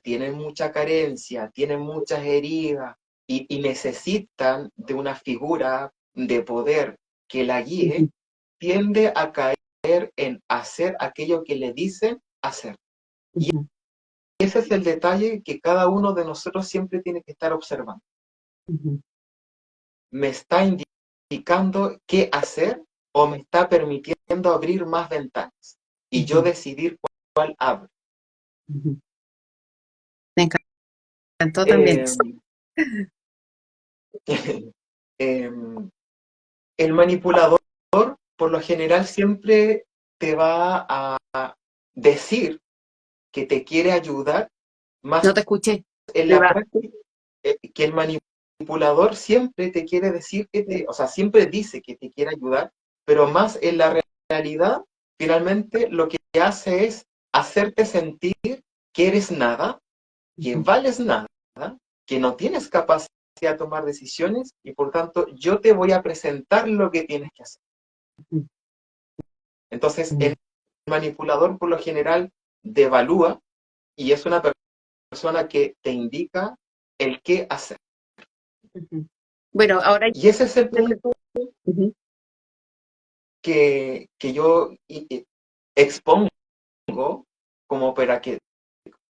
tienen mucha carencia, tienen muchas heridas y necesitan de una figura de poder que la guíe, ujú, tiende a caer en hacer aquello que le dicen hacer. Y ujú, ese es el detalle que cada uno de nosotros siempre tiene que estar observando. ujú, ¿Me está indicando qué hacer o me está permitiendo abrir más ventanas? Y yo ujú, decidir cuál abro. ujú. Me encantó también Eh, eso. eh, el manipulador, por lo general, siempre te va a decir que te quiere ayudar, No más te escuché. en Te la va. práctica, que el manipulador siempre te quiere decir o sea, siempre dice que te quiere ayudar, pero más en la realidad, finalmente lo que hace es hacerte sentir que eres nada, que Ujú, vales nada, que no tienes capacidad de tomar decisiones y por tanto yo te voy a presentar lo que tienes que hacer. ujú, Entonces, ujú, el manipulador por lo general devalúa y es una persona que te indica el qué hacer. ujú. Bueno, ahora Y ese es el punto ujú, que yo expongo como para que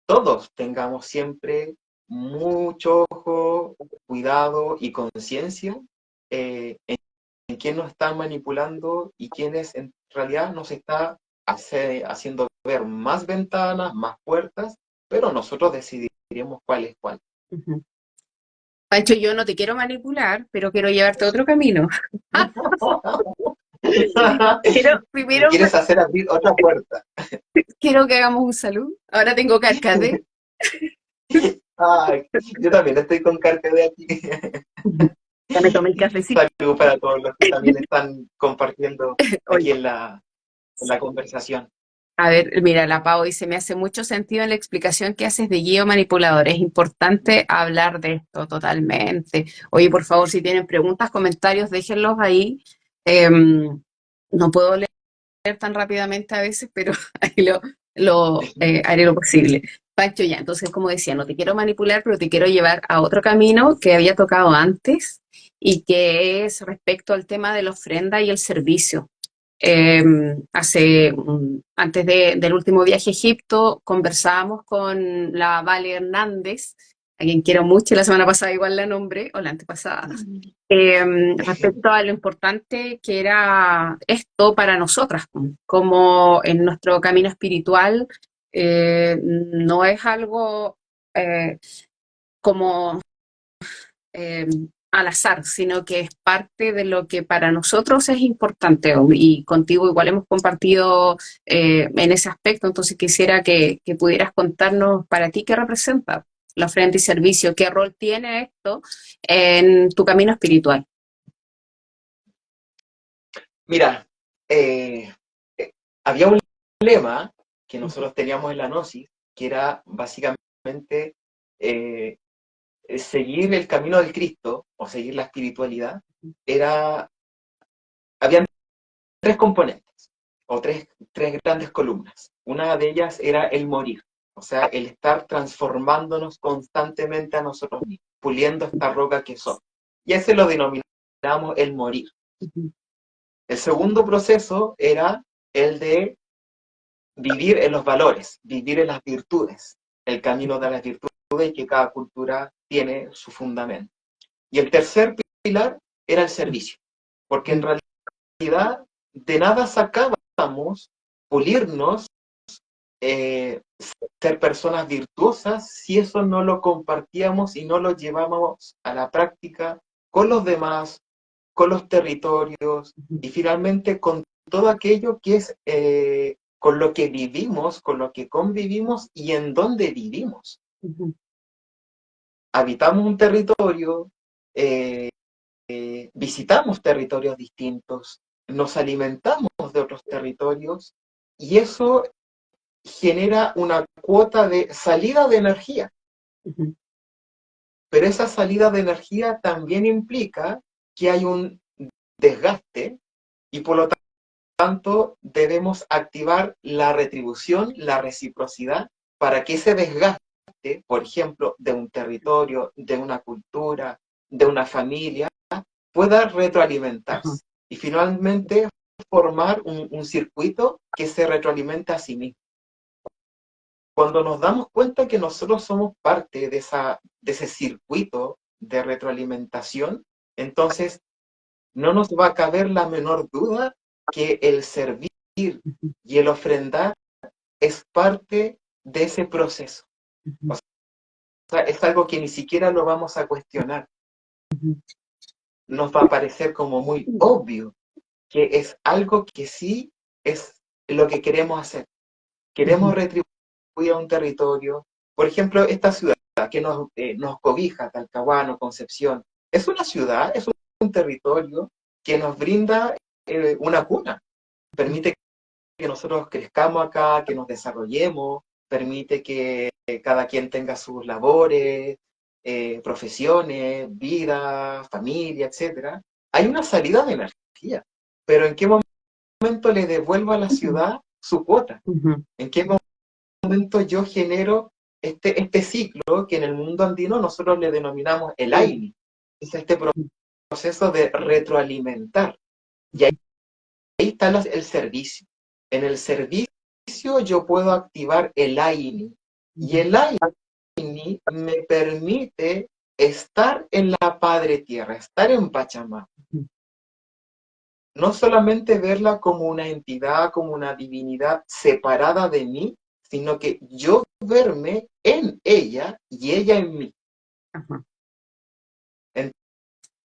todos tengamos siempre mucho ojo, cuidado y conciencia en quién nos está manipulando y quiénes en realidad nos está haciendo ver más ventanas, más puertas, pero nosotros decidiremos cuál es cuál. ujú. Pancho, yo no te quiero manipular, pero quiero llevarte a otro camino. Quiero, Me primero quieres hacer abrir otra puerta. quiero que hagamos un salud. Ahora tengo carcade. Ay, yo también estoy con Carpe aquí. Ujú. Ya me tomé el cafecito. Saludos para todos los que también están compartiendo Oye, aquí en la conversación. a ver, mira, la Pau dice, me hace mucho sentido en la explicación que haces de guía o manipulador. Es importante hablar de esto totalmente. Oye, por favor, si tienen preguntas, comentarios, déjenlos ahí. No puedo leer tan rápidamente a veces, pero ahí haré lo posible. Pancho, ya, entonces, como decía, no te quiero manipular, pero te quiero llevar a otro camino que había tocado antes y que es respecto al tema de la ofrenda y el servicio. Antes del último viaje a Egipto, conversábamos con la Vale Hernández, a quien quiero mucho, y la semana pasada igual la nombré, o la antepasada, respecto a lo importante que era esto para nosotras, como en nuestro camino espiritual no es algo eh, como eh, al azar, sino que es parte de lo que para nosotros es importante y contigo igual hemos compartido en ese aspecto, entonces quisiera que pudieras contarnos para ti qué representa la ofrenda y servicio, qué rol tiene esto en tu camino espiritual. Mira, eh, había un lema que nosotros teníamos en la Gnosis, que era básicamente eh, seguir el camino del Cristo o seguir la espiritualidad, era, habían tres componentes o tres grandes columnas. Una de ellas era el morir, o sea, el estar transformándonos constantemente a nosotros mismos, puliendo esta roca que somos. Y ese lo denominamos el morir. Ujú, El segundo proceso era el de vivir en los valores, vivir en las virtudes, el camino de las virtudes y que cada cultura tiene su fundamento. Y el tercer pilar era el servicio, porque en realidad de nada sacábamos pulirnos, eh, ser personas virtuosas, si eso no lo compartíamos y no lo llevábamos a la práctica con los demás, con los territorios ujú, y finalmente con todo aquello que es con lo que vivimos, con lo que convivimos y en donde vivimos. ujú, Habitamos un territorio, eh, visitamos territorios distintos, nos alimentamos de otros territorios y eso genera una cuota de salida de energía. ujú, Pero esa salida de energía también implica que hay un desgaste y por lo tanto debemos activar la retribución, la reciprocidad, para que ese desgaste, por ejemplo, de un territorio, de una cultura, de una familia, pueda ajá, retroalimentarse y finalmente formar un circuito que se retroalimenta a sí mismo. Cuando nos damos cuenta que nosotros somos parte de ese circuito de retroalimentación, entonces no nos va a caber la menor duda que el servir ujú, y el ofrendar es parte de ese proceso. O ujú, sea, es algo que ni siquiera lo vamos a cuestionar. ujú. Nos va a parecer como muy obvio que es algo que sí es lo que queremos hacer. Queremos Ujú, retribuir a un territorio. Por ejemplo, esta ciudad que nos cobija, Talcahuano, Concepción, es una ciudad, es un territorio que nos brinda una cuna. Permite que nosotros crezcamos acá, que nos desarrollemos, permite que cada quien tenga sus labores, profesiones, vida, familia, etcétera. Hay una salida de energía, pero ¿en qué momento le devuelvo a la ujú, ciudad su cuota? ujú, ¿En qué momento yo genero este ciclo que en el mundo andino nosotros le denominamos el AINI? Es este proceso de retroalimentar. Y ahí está el servicio. En el servicio yo puedo activar el AINI. Y ujú, el AINI me permite estar en la Padre Tierra, estar en Pachamama. ujú, No solamente verla como una entidad, como una divinidad separada de mí, sino que yo verme en ella y ella en mí. ajá.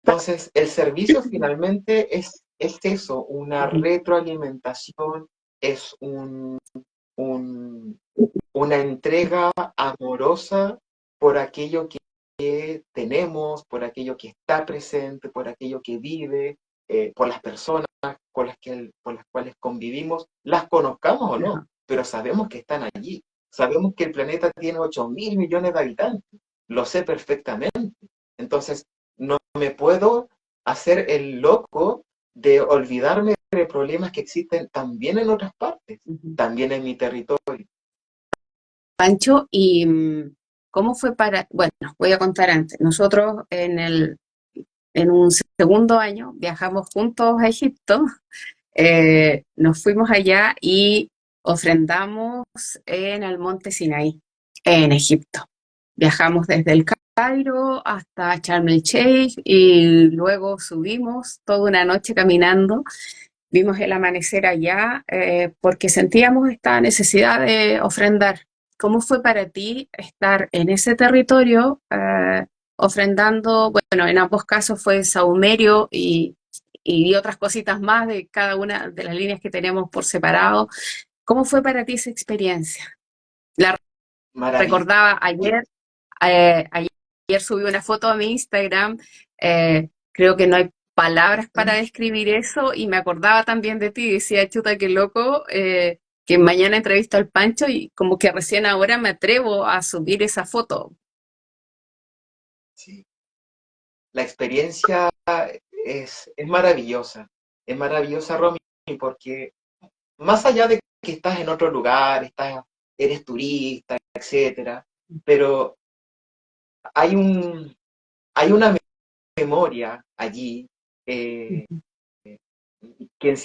Entonces, el servicio finalmente es eso, una Ujú, retroalimentación, es un, una entrega amorosa por aquello que tenemos, por aquello que está presente, por aquello que vive, por las personas con las cuales convivimos, las conozcamos o no, ajá. pero sabemos que están allí. Sabemos que el planeta tiene 8.000 millones de habitantes, lo sé perfectamente. Entonces, no me puedo hacer el loco de olvidarme de problemas que existen también en otras partes, Ujú. también en mi territorio. Pancho, ¿y cómo fue para, bueno, voy a contar antes. Nosotros en un segundo año viajamos juntos a Egipto, nos fuimos allá y ofrendamos en el monte Sinaí, en Egipto. Viajamos desde el Cairo hasta Sharm el Sheikh y luego subimos toda una noche caminando. Vimos el amanecer allá porque sentíamos esta necesidad de ofrendar. ¿Cómo fue para ti estar en ese territorio ofrendando? Bueno, en ambos casos fue sahumerio y otras cositas más de cada una de las líneas que tenemos por separado. ¿Cómo fue para ti esa experiencia? La Maravilloso. recordaba ayer, ayer subí una foto a mi Instagram, creo que no hay palabras para describir eso y me acordaba también de ti, decía, chuta, qué loco, que mañana entrevisto al Pancho y como que recién ahora me atrevo a subir esa foto. sí. La experiencia es maravillosa, Romy, porque más allá de que estás en otro lugar, eres turista, etcétera, pero hay hay una memoria allí eh, que en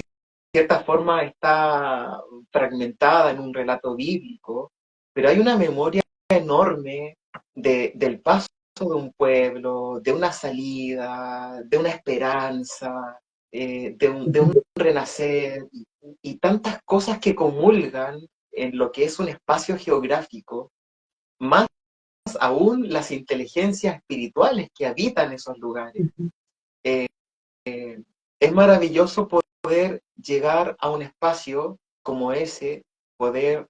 cierta forma está fragmentada en un relato bíblico, pero hay una memoria enorme del paso de un pueblo, de una salida, de una esperanza, de un renacer, y tantas cosas que comulgan en lo que es un espacio geográfico, más aún las inteligencias espirituales que habitan esos lugares. Eh, es maravilloso poder llegar a un espacio como ese, poder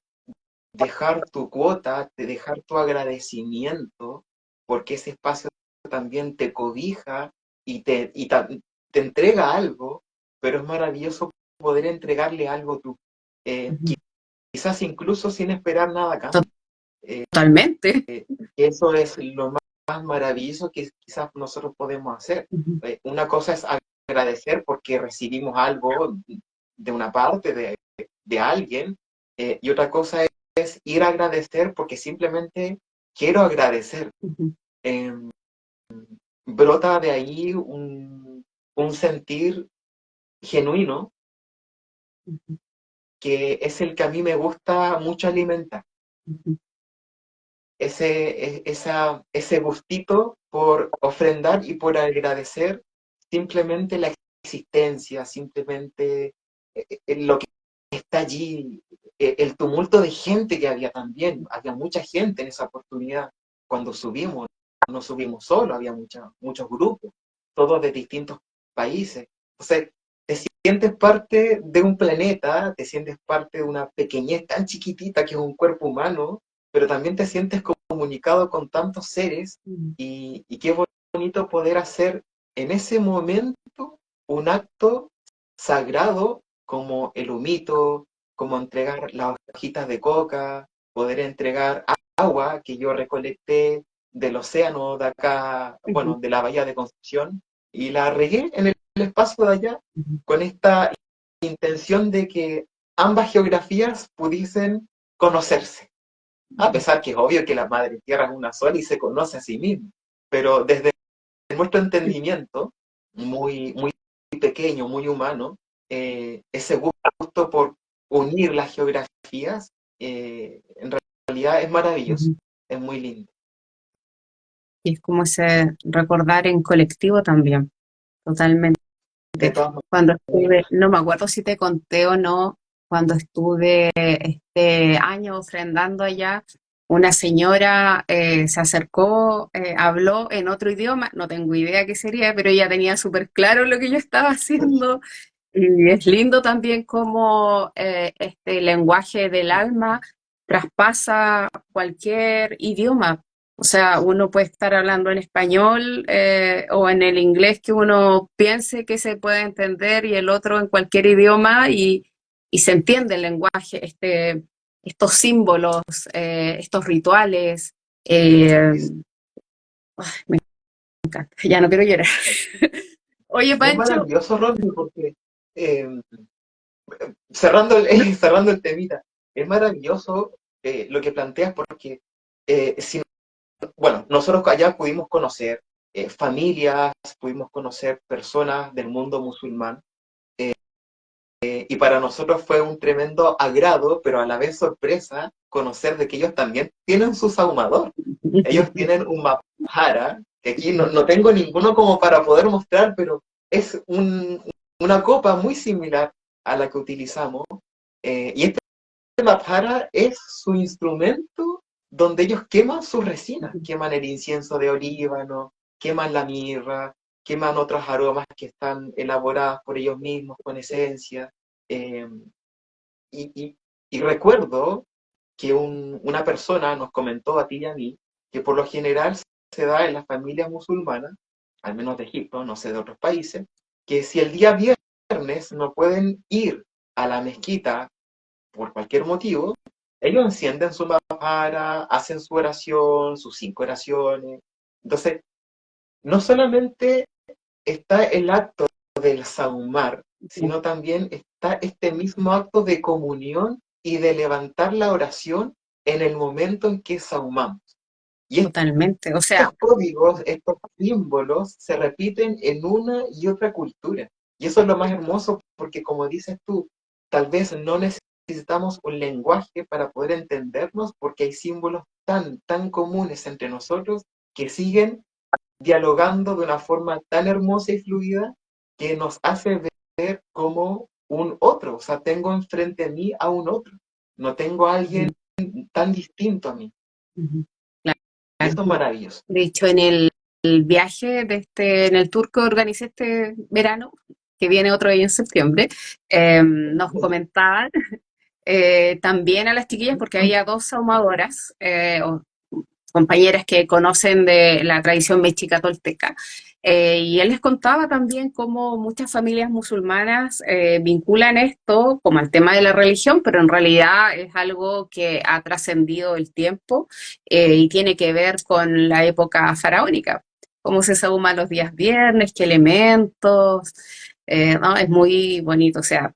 dejar tu cuota, de dejar tu agradecimiento, porque ese espacio también te cobija te entrega algo, pero es maravilloso poder entregarle algo tú. Eh, quizás incluso sin esperar nada a cambio. Totalmente. Eso es lo más maravilloso que quizás nosotros podemos hacer. Una cosa es agradecer porque recibimos algo de una parte, de alguien, y otra cosa es ir a agradecer porque simplemente quiero agradecer. Eh, brota de ahí un sentir genuino que es el que a mí me gusta mucho alimentar. Ese gustito por ofrendar y por agradecer simplemente la existencia, simplemente lo que está allí, el tumulto de gente que había también, había mucha gente en esa oportunidad. Cuando subimos, no subimos solo, había muchos grupos, todos de distintos países. Entonces, te sientes parte de un planeta, te sientes parte de una pequeñez tan chiquitita que es un cuerpo humano, pero también te sientes comunicado con tantos seres, y qué bonito poder hacer en ese momento un acto sagrado como el humito, como entregar las hojitas de coca, poder entregar agua que yo recolecté del océano de acá, bueno, de la bahía de Concepción, y la regué en el espacio de allá con esta intención de que ambas geografías pudiesen conocerse. A pesar que es obvio que la madre tierra es una sola y se conoce a sí misma, pero desde nuestro entendimiento, muy pequeño, muy humano, ese gusto por unir las geografías, en realidad es maravilloso, es muy lindo. Y es como ese recordar en colectivo también, totalmente. De todas Cuando estuve, maneras, no me acuerdo si te conté o no, cuando estuve este año ofrendando allá, una señora se acercó, habló en otro idioma, no tengo idea qué sería, pero ella tenía súper claro lo que yo estaba haciendo. Y es lindo también cómo este lenguaje del alma traspasa cualquier idioma. O sea, uno puede estar hablando en español o en el inglés que uno piense que se puede entender y el otro en cualquier idioma y se entiende el lenguaje, estos símbolos, estos rituales. eh, Me encanta, ya no quiero llorar. Oye, es Pancho, maravilloso, Ronnie, porque eh, cerrando el temita, es maravilloso lo que planteas porque si bueno, nosotros allá pudimos conocer familias, pudimos conocer personas del mundo musulmán, y para nosotros fue un tremendo agrado, pero a la vez sorpresa, conocer de que ellos también tienen su saumador. Ellos tienen un mapjara, que aquí no tengo ninguno como para poder mostrar, pero es una copa muy similar a la que utilizamos, y este mapjara es su instrumento donde ellos queman sus resinas, queman el incienso de olíbano, queman la mirra, queman otros aromas que están elaborados por ellos mismos con esencia. Eh, y, y- y recuerdo que una persona nos comentó a ti y a mí que por lo general se da en las familias musulmanas, al menos de Egipto, no sé de otros países, que si el día viernes no pueden ir a la mezquita por cualquier motivo, ellos encienden su mapara, hacen su oración, sus 5 oraciones. Entonces, no solamente está el acto del sahumar, sino también está este mismo acto de comunión y de levantar la oración en el momento en que sahumamos. Y Totalmente. O sea, estos códigos, estos símbolos se repiten en una y otra cultura. Y eso es lo más hermoso porque, como dices tú, tal vez no necesitamos un lenguaje para poder entendernos porque hay símbolos tan comunes entre nosotros que siguen dialogando de una forma tan hermosa y fluida que nos hace ver como un otro. O sea, tengo enfrente a mí a un otro. No tengo a alguien ujú, tan distinto a mí. ujú, Y claro. eso es maravilloso. De hecho, en el viaje en el tour que organicé este verano, que viene otro ahí en septiembre, nos comentaban también a las chiquillas, porque había dos ahumadoras, compañeras que conocen de la tradición mexica tolteca. Y él les contaba también cómo muchas familias musulmanas vinculan esto como al tema de la religión, pero en realidad es algo que ha trascendido el tiempo y tiene que ver con la época faraónica, cómo se sahuma los días viernes, qué elementos, ¿no? Es muy bonito, o sea,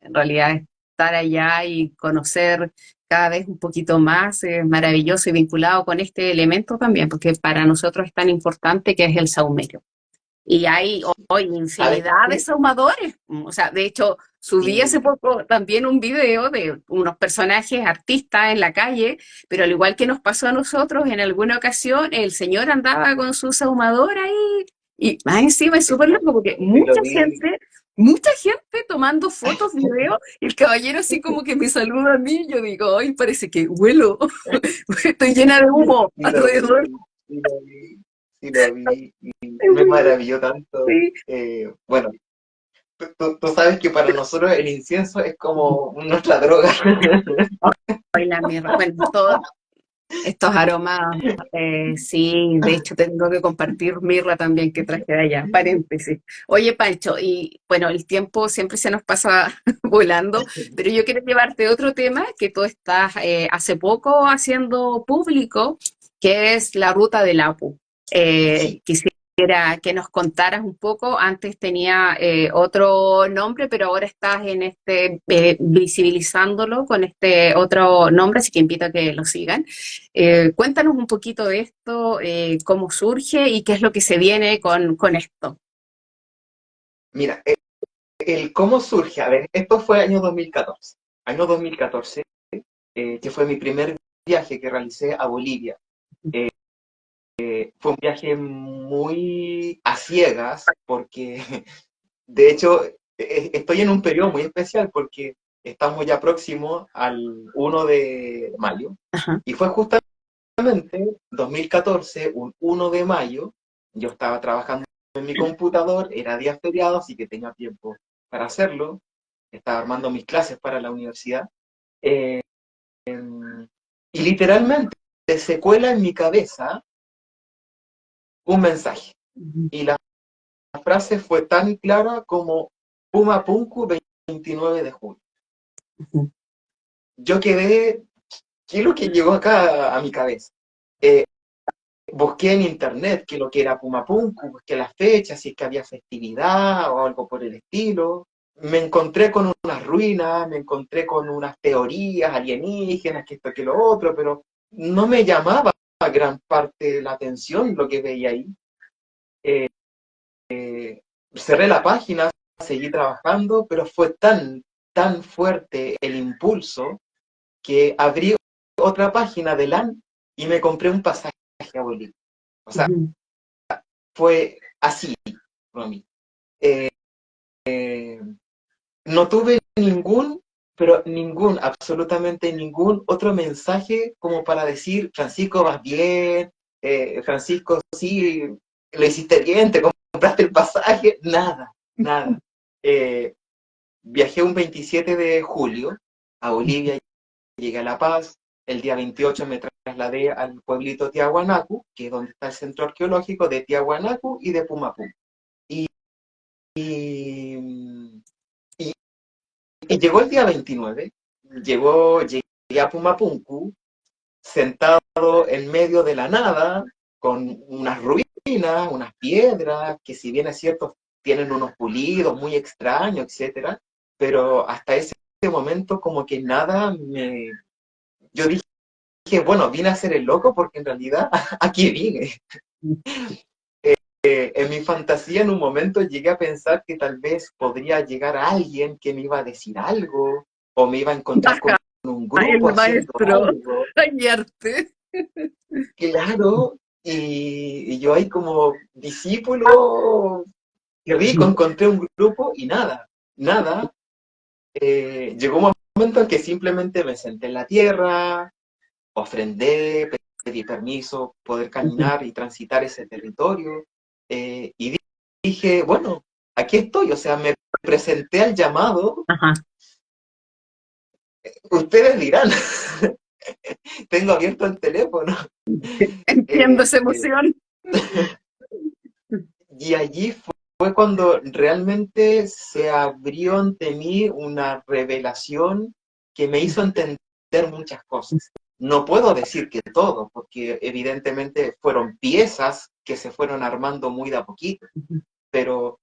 en realidad estar allá y conocer cada vez un poquito más es maravilloso y vinculado con este elemento también, porque para nosotros es tan importante que es el saumerio. Y hay hoy ¿Sabes infinidad de qué? saumadores. O sea, de hecho, subí hace Y poco también un video de unos personajes artistas en la calle, pero al igual que nos pasó a nosotros, en alguna ocasión el señor andaba con su saumador ahí y más encima es súper loco porque sí lo vi. mucha gente tomando fotos, videos, y el caballero así como que me saluda a mí, yo digo, ay, parece que huelo, estoy llena de humo Sí lo alrededor. vi, sí lo vi, sí lo vi. Y me maravilló tanto. Sí. Bueno, tú sabes que para nosotros el incienso es como nuestra droga. Ay, la mirra. Bueno, todos estos aromas, sí, de hecho tengo que compartir mirra también que traje de allá, paréntesis. Oye, Pancho, y bueno, el tiempo siempre se nos pasa volando, pero yo quiero llevarte otro tema que tú estás hace poco haciendo público, que es la ruta del Apu. Sí, Quisiera que nos contaras un poco, antes tenía otro nombre, pero ahora estás en visibilizándolo con este otro nombre, así que invito a que lo sigan. Cuéntanos un poquito de esto, cómo surge y qué es lo que se viene con esto. mira, el cómo surge, a ver, esto fue año 2014, que fue mi primer viaje que realicé a Bolivia. Fue un viaje muy a ciegas, porque de hecho estoy en un periodo muy especial, porque estamos ya próximos al 1 de mayo, Ajá. y fue justamente 2014, un 1 de mayo, yo estaba trabajando en mi computador, era día feriado, así que tenía tiempo para hacerlo, estaba armando mis clases para la universidad, eh, y literalmente se cuela en mi cabeza un mensaje. Ujú, Y la frase fue tan clara como Puma Punku 29 de julio. ujú, Yo quedé, ¿qué es lo que llegó acá a mi cabeza? Eh, Busqué en internet qué es lo que era Puma Punku, busqué las fechas, si es que había festividad o algo por el estilo. Me encontré con unas ruinas, me encontré con unas teorías alienígenas, que esto, que lo otro, pero no me llamaba gran parte la atención lo que veía ahí. Eh, Cerré la página, seguí trabajando, pero fue tan fuerte el impulso que abrí otra página de LAN y me compré un pasaje a Bolivia. O sea, ujú, fue así, Romy. Eh, no tuve absolutamente ningún otro mensaje como para decir, Francisco, vas bien, Francisco, sí, lo hiciste bien, te compraste el pasaje, nada. Eh, Viajé un 27 de julio a Bolivia, llegué a La Paz, el día 28 me trasladé al pueblito Tiahuanacu, que es donde está el centro arqueológico de Tiahuanacu y de Pumapú. Y, y, y llegó el día 29, llegué a Pumapunku, sentado en medio de la nada, con unas ruinas, unas piedras, que si bien es cierto, tienen unos pulidos muy extraños, etcétera, pero hasta ese momento como que nada me... Yo dije, bueno, vine a ser el loco porque en realidad aquí vine. En mi fantasía en un momento llegué a pensar que tal vez podría llegar a alguien que me iba a decir algo, o me iba a encontrar con Baja un el grupo haciendo maestro algo. a guiarte. Claro, y yo ahí como discípulo, qué rico, encontré un grupo y nada, nada. Llegó un momento en que simplemente me senté en la tierra, ofrendé, pedí permiso, poder caminar y transitar ese territorio, y dije, bueno, aquí estoy, o sea, me presenté al llamado, Ajá. ustedes dirán, tengo abierto el teléfono. Entiendo Eh, esa emoción. y allí fue cuando realmente se abrió ante mí una revelación que me hizo entender muchas cosas. No puedo decir que todo, porque evidentemente fueron piezas que se fueron armando muy de a poquito, pero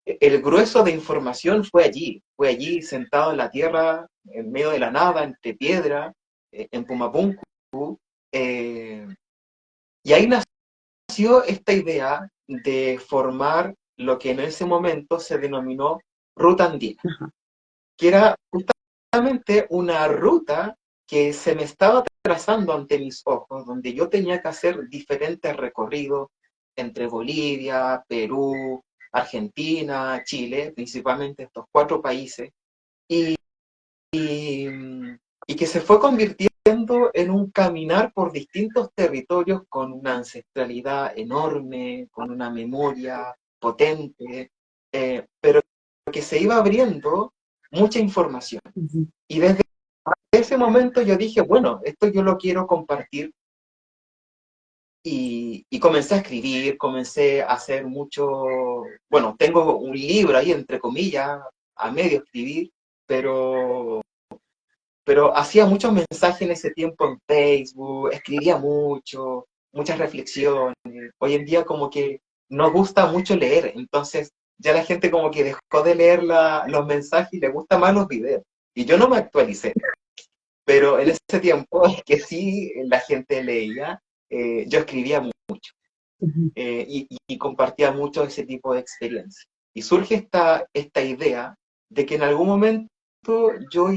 el grueso de información fue allí sentado en la tierra, en medio de la nada, entre piedra, en Pumapunku, eh, y ahí nació esta idea de formar lo que en ese momento se denominó Ruta Andina, que era justamente una ruta que se me estaba trazando ante mis ojos, donde yo tenía que hacer diferentes recorridos entre Bolivia, Perú, Argentina, Chile, principalmente estos cuatro países, y, y, y que se fue convirtiendo en un caminar por distintos territorios con una ancestralidad enorme, con una memoria potente, pero que se iba abriendo mucha información. Y desde ese momento yo dije, bueno, esto yo lo quiero compartir, y comencé a escribir, comencé a hacer mucho, bueno, tengo un libro ahí, entre comillas, a medio escribir, pero, pero hacía muchos mensajes en ese tiempo en Facebook, escribía mucho, muchas reflexiones. Hoy en día como que no gusta mucho leer, entonces ya la gente como que dejó de leer los mensajes y le gustan más los videos. Y yo no me actualicé. Pero en ese tiempo es que sí la gente leía, yo escribía mucho, y compartía mucho ese tipo de experiencias. Y surge esta idea de que en algún momento yo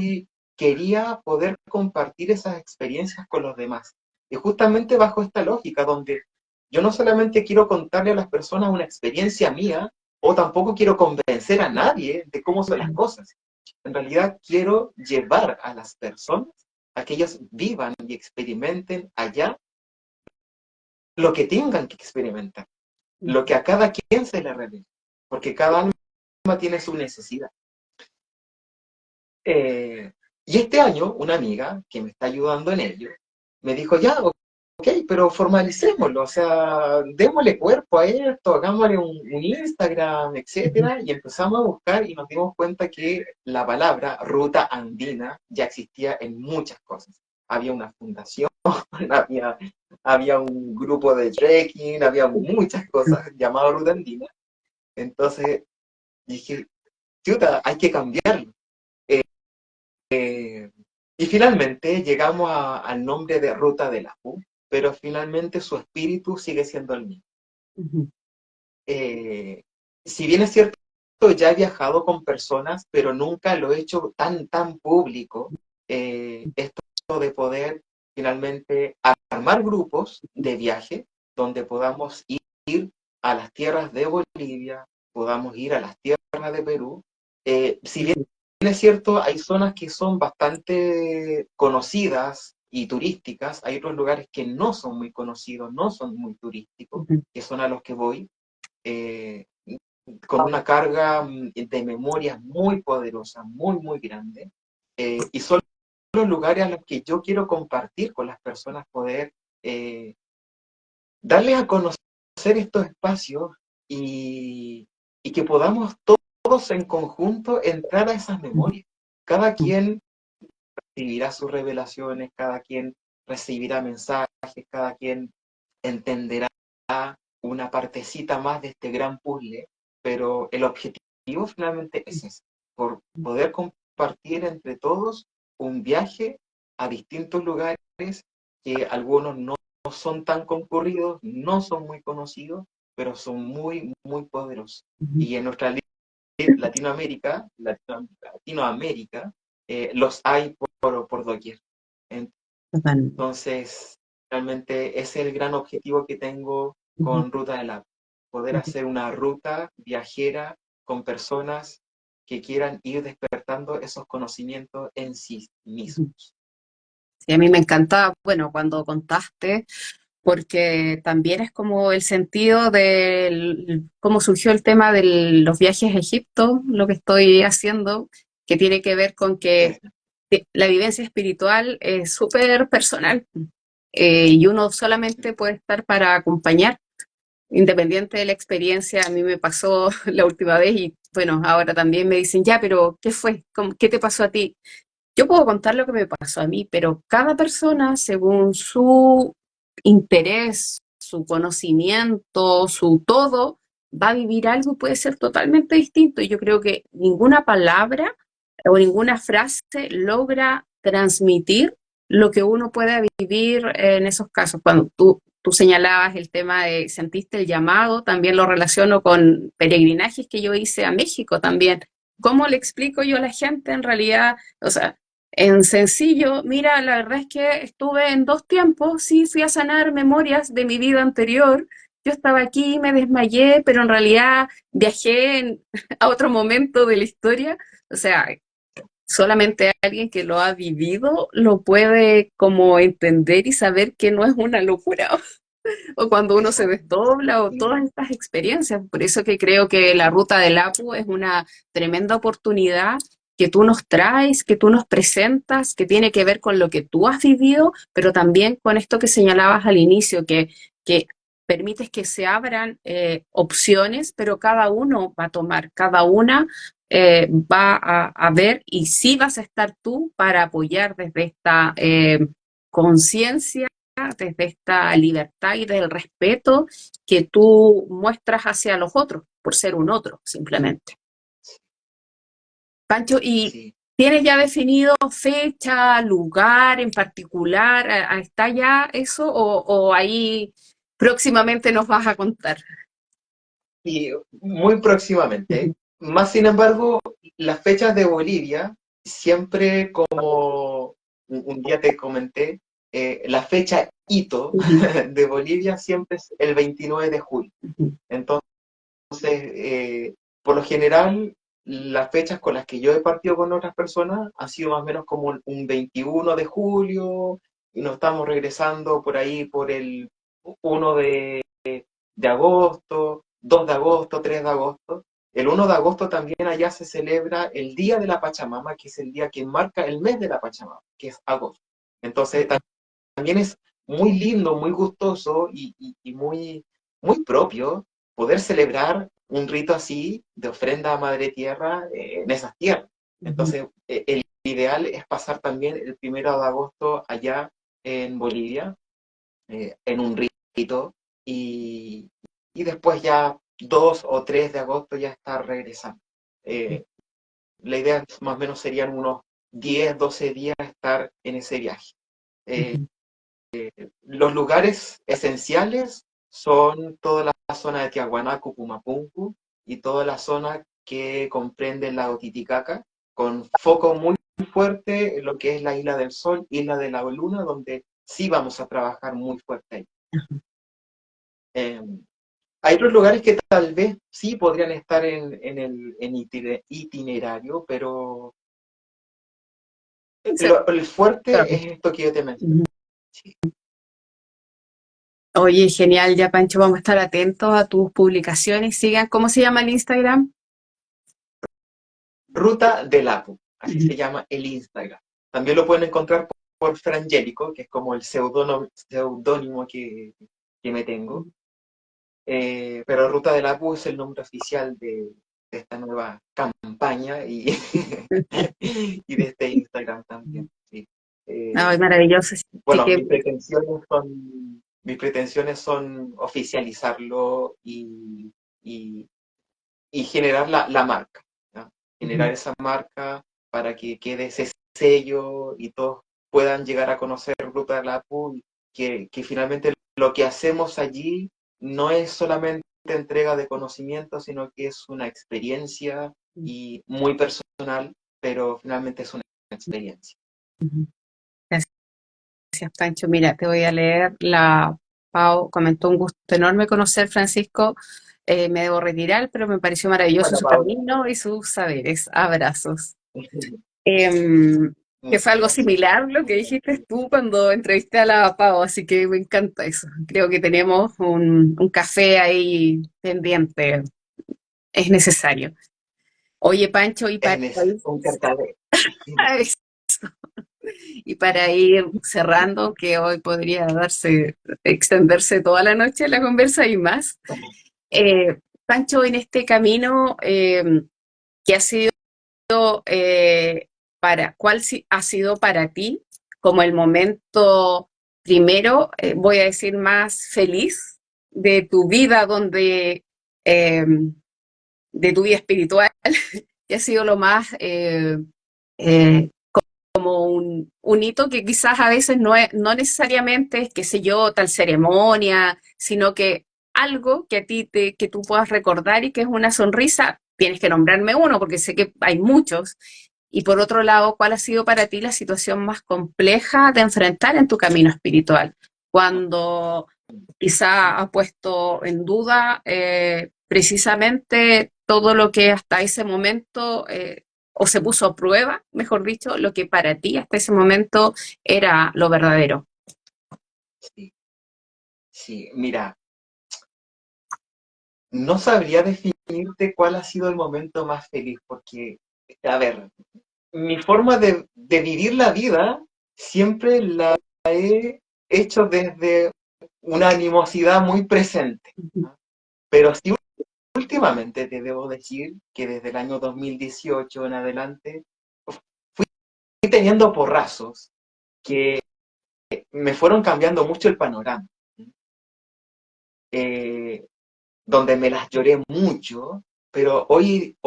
quería poder compartir esas experiencias con los demás. Y justamente bajo esta lógica, donde yo no solamente quiero contarle a las personas una experiencia mía, o tampoco quiero convencer a nadie de cómo son las cosas. En realidad quiero llevar a las personas a que ellos vivan y experimenten allá lo que tengan que experimentar, lo que a cada quien se le revela, porque cada alma tiene su necesidad. Y este año, una amiga que me está ayudando en ello, me dijo, ya, ok, pero formalicémoslo, o sea, démosle cuerpo a esto, hagámosle un Instagram, etcétera, y empezamos a buscar y nos dimos cuenta que la palabra ruta andina ya existía en muchas cosas. Había una fundación, había, había un grupo de trekking, había muchas cosas llamadas ruta andina. Entonces dije, chuta, hay que cambiarlo. Y finalmente llegamos al nombre de Ruta de la U, pero finalmente su espíritu sigue siendo el mismo. Eh, si bien es cierto, ya he viajado con personas, pero nunca lo he hecho tan público, esto de poder finalmente armar grupos de viaje donde podamos ir a las tierras de Bolivia, podamos ir a las tierras de Perú. Si bien es cierto, hay zonas que son bastante conocidas y turísticas, hay otros lugares que no son muy conocidos, no son muy turísticos, que son a los que voy, eh, con una carga de memoria muy poderosa, muy grande, y son los lugares a los que yo quiero compartir con las personas, poder darles a conocer estos espacios, y que podamos todos en conjunto entrar a esas memorias. Cada quien recibirá sus revelaciones, cada quien recibirá mensajes, cada quien entenderá una partecita más de este gran puzzle, pero el objetivo finalmente es ese, por poder compartir entre todos un viaje a distintos lugares que algunos no son tan concurridos, no son muy conocidos, pero son muy, muy poderosos. Ujú. Y en nuestra Latinoamérica, los hay por doquier. Totalmente. Entonces, realmente ese es el gran objetivo que tengo Ujú, con Ruta del Agua, poder ujú. hacer una ruta viajera con personas que quieran ir despertando esos conocimientos en sí Ujú. mismos. Sí, a mí me encanta, bueno, cuando contaste, porque también es como el sentido de cómo surgió el tema de los viajes a Egipto, lo que estoy haciendo, que tiene que ver con que Es, la vivencia espiritual es súper personal, y uno solamente puede estar para acompañar, independiente de la experiencia. A mí me pasó la última vez y bueno, ahora también me dicen, ya, pero ¿qué fue? ¿Qué te pasó a ti? Yo puedo contar lo que me pasó a mí, pero cada persona, según su interés, su conocimiento, su todo, va a vivir algo y puede ser totalmente distinto. Y yo creo que ninguna palabra o ninguna frase logra transmitir lo que uno puede vivir en esos casos. Cuando tú señalabas el tema de sentiste el llamado, también lo relaciono con peregrinajes que yo hice a México también. ¿Cómo le explico yo a la gente en realidad? O sea, en sencillo, mira, la verdad es que estuve en dos tiempos, sí fui a sanar memorias de mi vida anterior. Yo estaba aquí, me desmayé, pero en realidad viajé a otro momento de la historia. O sea, solamente alguien que lo ha vivido lo puede como entender y saber que no es una locura. O cuando uno se exacto. desdobla o Y todas estas experiencias. Por eso que creo que la ruta del Apu es una tremenda oportunidad que tú nos traes, que tú nos presentas, que tiene que ver con lo que tú has vivido, pero también con esto que señalabas al inicio, que permites que se abran opciones, pero cada uno va a tomar, cada una va a ver y sí vas a estar tú para apoyar desde esta conciencia, desde esta libertad y del respeto que tú muestras hacia los otros, por ser un otro, simplemente. Pancho, ¿y sí, tienes ya definido fecha, lugar en particular? ¿Está ya eso o ahí próximamente nos vas a contar? y muy próximamente. Más sin embargo, las fechas de Bolivia, siempre como un día te comenté, la fecha hito de Bolivia siempre es el 29 de julio. Entonces, por lo general, las fechas con las que yo he partido con otras personas han sido más o menos como un 21 de julio y nos estamos regresando por ahí por el 1 de agosto, 2 de agosto, 3 de agosto. El 1 de agosto también allá se celebra el Día de la Pachamama, que es el día que marca el mes de la Pachamama, que es agosto. Entonces también es muy lindo, muy gustoso y muy, muy propio poder celebrar un rito así de ofrenda a Madre Tierra en esas tierras. Entonces, el ideal es pasar también el 1 de agosto allá en Bolivia, en un rito, y, y después ya 2 o 3 de agosto ya estar regresando. Eh, la idea más o menos serían unos 10 12 días estar en ese viaje. Eh, los lugares esenciales son toda la zona de Tiahuanaco, Pumapunku y toda la zona que comprende el lago Titicaca, con foco muy fuerte en lo que es la Isla del Sol, Isla de la Luna, donde sí vamos a trabajar muy fuerte ahí. Eh, hay otros lugares que tal vez sí podrían estar en el itinerario, pero Sí. el fuerte es esto que yo te mencioné. Sí. Oye, genial, ya Pancho, vamos a estar atentos a tus publicaciones. Sigan, ¿cómo se llama el Instagram? Ruta del Apu, así se llama el Instagram. También lo pueden encontrar por Frangélico, que es como el seudónimo que me tengo. Pero Ruta del Apu es el nombre oficial de esta nueva campaña y de este Instagram también. Sí. Ay, Eh, maravilloso. Así bueno, que mis pretensiones son mis pretensiones son oficializarlo y, y generar la marca, ¿no? Generar Ujú. esa marca para que quede ese sello y todos puedan llegar a conocer Ruta de la Apu, y que finalmente lo que hacemos allí no es solamente entrega de conocimiento, sino que es una experiencia y muy personal, pero finalmente es una experiencia. Ujú. Gracias, Pancho. Mira, te voy a leer. La Pau comentó: un gusto enorme conocer Francisco. Me debo retirar, pero me pareció maravilloso Bueno, su Paula, camino y sus saberes. Abrazos. Em, que fue muchas algo gracias. similar lo que dijiste tú cuando entrevisté a la Pau, así que me encanta eso. Creo que tenemos un café ahí pendiente, es necesario. Oye, Pancho, y para ir, Un cartadero. y para ir cerrando, que hoy podría extenderse toda la noche la conversa y más. Pancho, en este camino que ha sido ha sido para ti como el momento primero, voy a decir, más feliz de tu vida, eh, de tu vida espiritual, que ha sido lo más eh, como un hito que quizás a veces no necesariamente es, qué sé yo, tal ceremonia, sino que algo que que tú puedas recordar y que es una sonrisa. Tienes que nombrarme uno porque sé que hay muchos. Y por otro lado, ¿cuál ha sido para ti la situación más compleja de enfrentar en tu camino espiritual? Cuando quizá ha puesto en duda precisamente todo lo que hasta ese momento, o se puso a prueba, mejor dicho, lo que para ti hasta ese momento era lo verdadero. Sí, sí, mira, no sabría definirte cuál ha sido el momento más feliz, porque, a ver, mi forma de vivir la vida siempre la he hecho desde una animosidad muy presente, ¿no? Pero sí, últimamente te debo decir que desde el año 2018 en adelante fui teniendo porrazos que me fueron cambiando mucho el panorama, eh, donde me las lloré mucho, pero hoy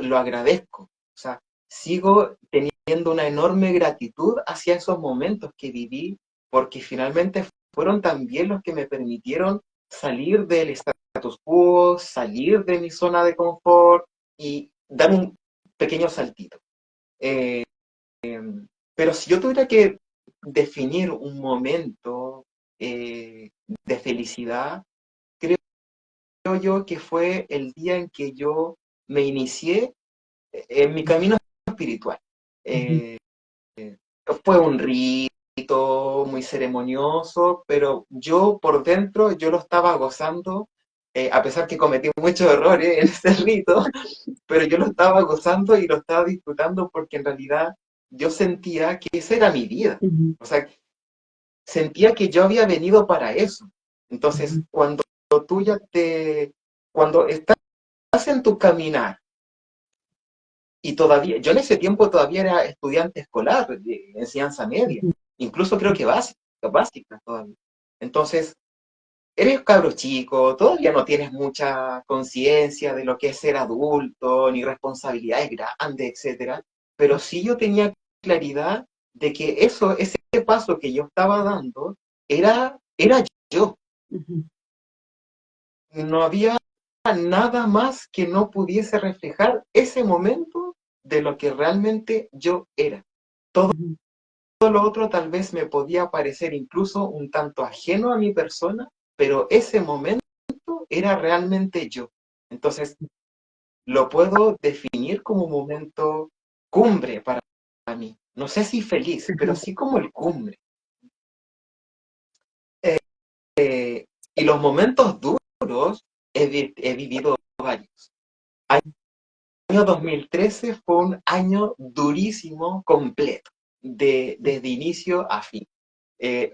lo agradezco. O sea, sigo teniendo una enorme gratitud hacia esos momentos que viví, porque finalmente fueron también los que me permitieron salir del status quo, salir de mi zona de confort y dar un pequeño saltito. Eh, pero si yo tuviera que definir un momento de felicidad, creo yo que fue el día en que yo me inicié en mi camino espiritual. Eh, Fue un rito muy ceremonioso, pero yo por dentro yo lo estaba gozando, a pesar que cometí muchos errores en ese rito, pero yo lo estaba gozando y lo estaba disfrutando porque en realidad yo sentía que esa era mi vida. Ujú, O sea, sentía que yo había venido para eso. Entonces, ujú, tú ya cuando estás en tu caminar y todavía, yo en ese tiempo todavía era estudiante escolar de enseñanza media, ujú, incluso creo que básica todavía. Entonces, eres cabro chico, todavía no tienes mucha conciencia de lo que es ser adulto, ni responsabilidades grandes, etcétera, pero sí yo tenía claridad de que ese paso que yo estaba dando, era yo. ujú, No había nada más que no pudiese reflejar ese momento de lo que realmente yo era. ujú, Todo lo otro tal vez me podía parecer incluso un tanto ajeno a mi persona, pero ese momento era realmente yo. Entonces, lo puedo definir como un momento cumbre para mí. No sé si feliz, pero ujú. sí como el cumbre. Y los momentos duros he vivido varios. Año 2013 fue un año durísimo, completo, desde inicio a fin. Eh,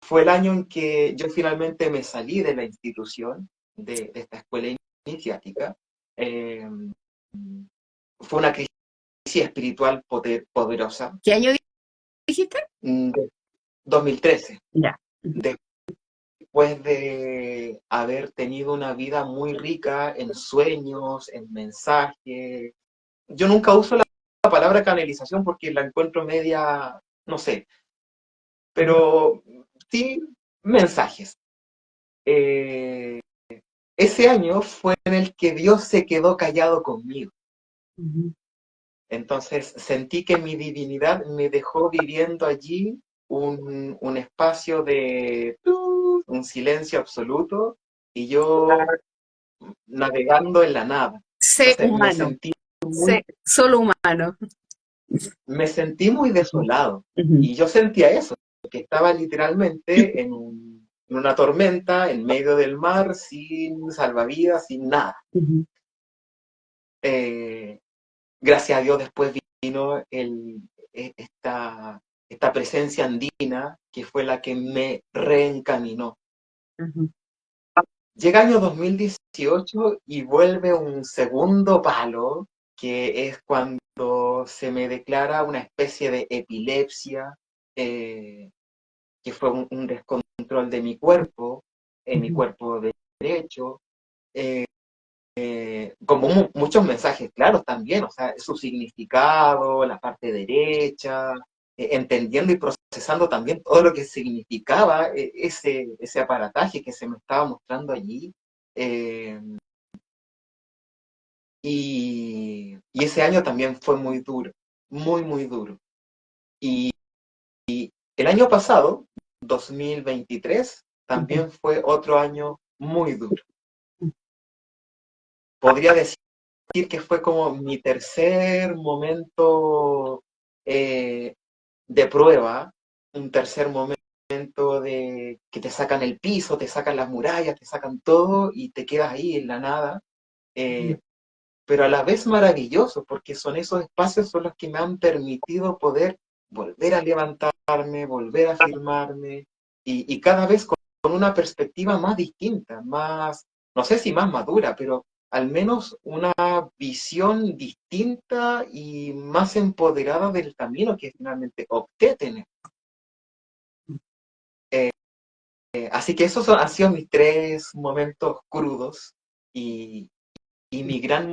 Fue el año en que yo finalmente me salí de la institución, de esta escuela iniciática. Eh, Fue una crisis espiritual poderosa. ¿Qué año dijiste? De 2013. Ya. Ujú, De- después de haber tenido una vida muy rica en sueños, en mensajes. Yo nunca uso la palabra canalización porque la encuentro media, no sé, pero sí mensajes. Eh, Ese año fue en el que Dios se quedó callado conmigo. Ujú, Entonces sentí que mi divinidad me dejó viviendo allí un espacio de un silencio absoluto y yo navegando en la nada. sé Entonces humano, sé solo humano. me sentí muy desolado Ujú, y yo sentía eso, que estaba literalmente en una tormenta, en medio del mar, sin salvavidas, sin nada. ujú, Eh, Gracias a Dios después vino esta presencia andina que fue la que me reencaminó. ujú, Llega año 2018 y vuelve un segundo palo, que es cuando se me declara una especie de epilepsia, que fue un descontrol de mi cuerpo, en mi ujú, cuerpo derecho, como muchos mensajes claros también, o sea, su significado, la parte derecha, entendiendo y procesando también todo lo que significaba ese aparataje que se me estaba mostrando allí. eh, y ese año también fue muy duro, muy, muy duro. Y el año pasado, 2023, ujú, también fue otro año muy duro. Podría decir que fue como mi tercer momento eh, de prueba, un tercer momento de que te sacan el piso, te sacan las murallas, te sacan todo y te quedas ahí en la nada, ujú, eh, pero a la vez maravilloso, porque son esos espacios son los que me han permitido poder volver a levantarme, volver a afirmarme y cada vez con una perspectiva más distinta, más, no sé si más madura, pero al menos una visión distinta y más empoderada del camino que finalmente opté tener. Así que esos han sido mis tres momentos crudos y, y mi gran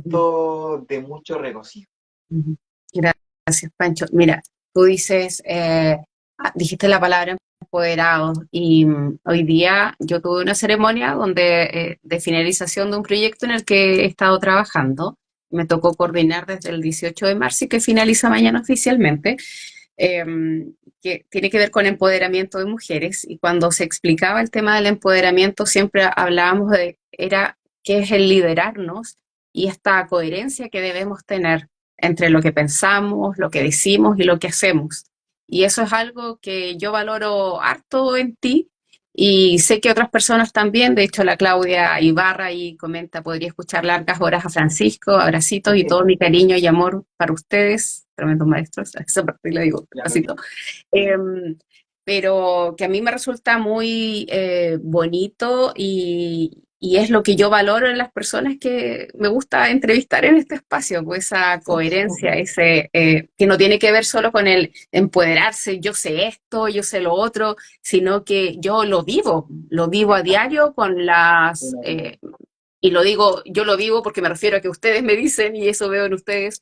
ujú, momento de mucho regocijo. ujú. Gracias, Pancho. Mira, tú dices, dijiste la palabra empoderados y hoy día yo tuve una ceremonia donde de finalización de un proyecto en el que he estado trabajando. Me tocó coordinar desde el 18 de marzo y que finaliza mañana oficialmente, eh, que tiene que ver con empoderamiento de mujeres. Y cuando se explicaba el tema del empoderamiento, siempre hablábamos de, era, qué es el liderarnos y esta coherencia que debemos tener entre lo que pensamos, lo que decimos y lo que hacemos. Y eso es algo que yo valoro harto en ti y sé que otras personas también. De hecho, la Claudia Ibarra y comenta, podría escuchar largas horas a Francisco, abracitos y todo mi cariño y amor para ustedes, tremendos maestros, a esa parte le digo, Ya lo así. mismo. Pero que a mí me resulta muy bonito y es lo que yo valoro en las personas que me gusta entrevistar en este espacio, pues esa coherencia, ese que no tiene que ver solo con el empoderarse, yo sé esto, yo sé lo otro, sino que yo lo vivo a Exacto. diario con las... Una vida. y lo digo, yo lo vivo porque me refiero a que ustedes me dicen, y eso veo en ustedes,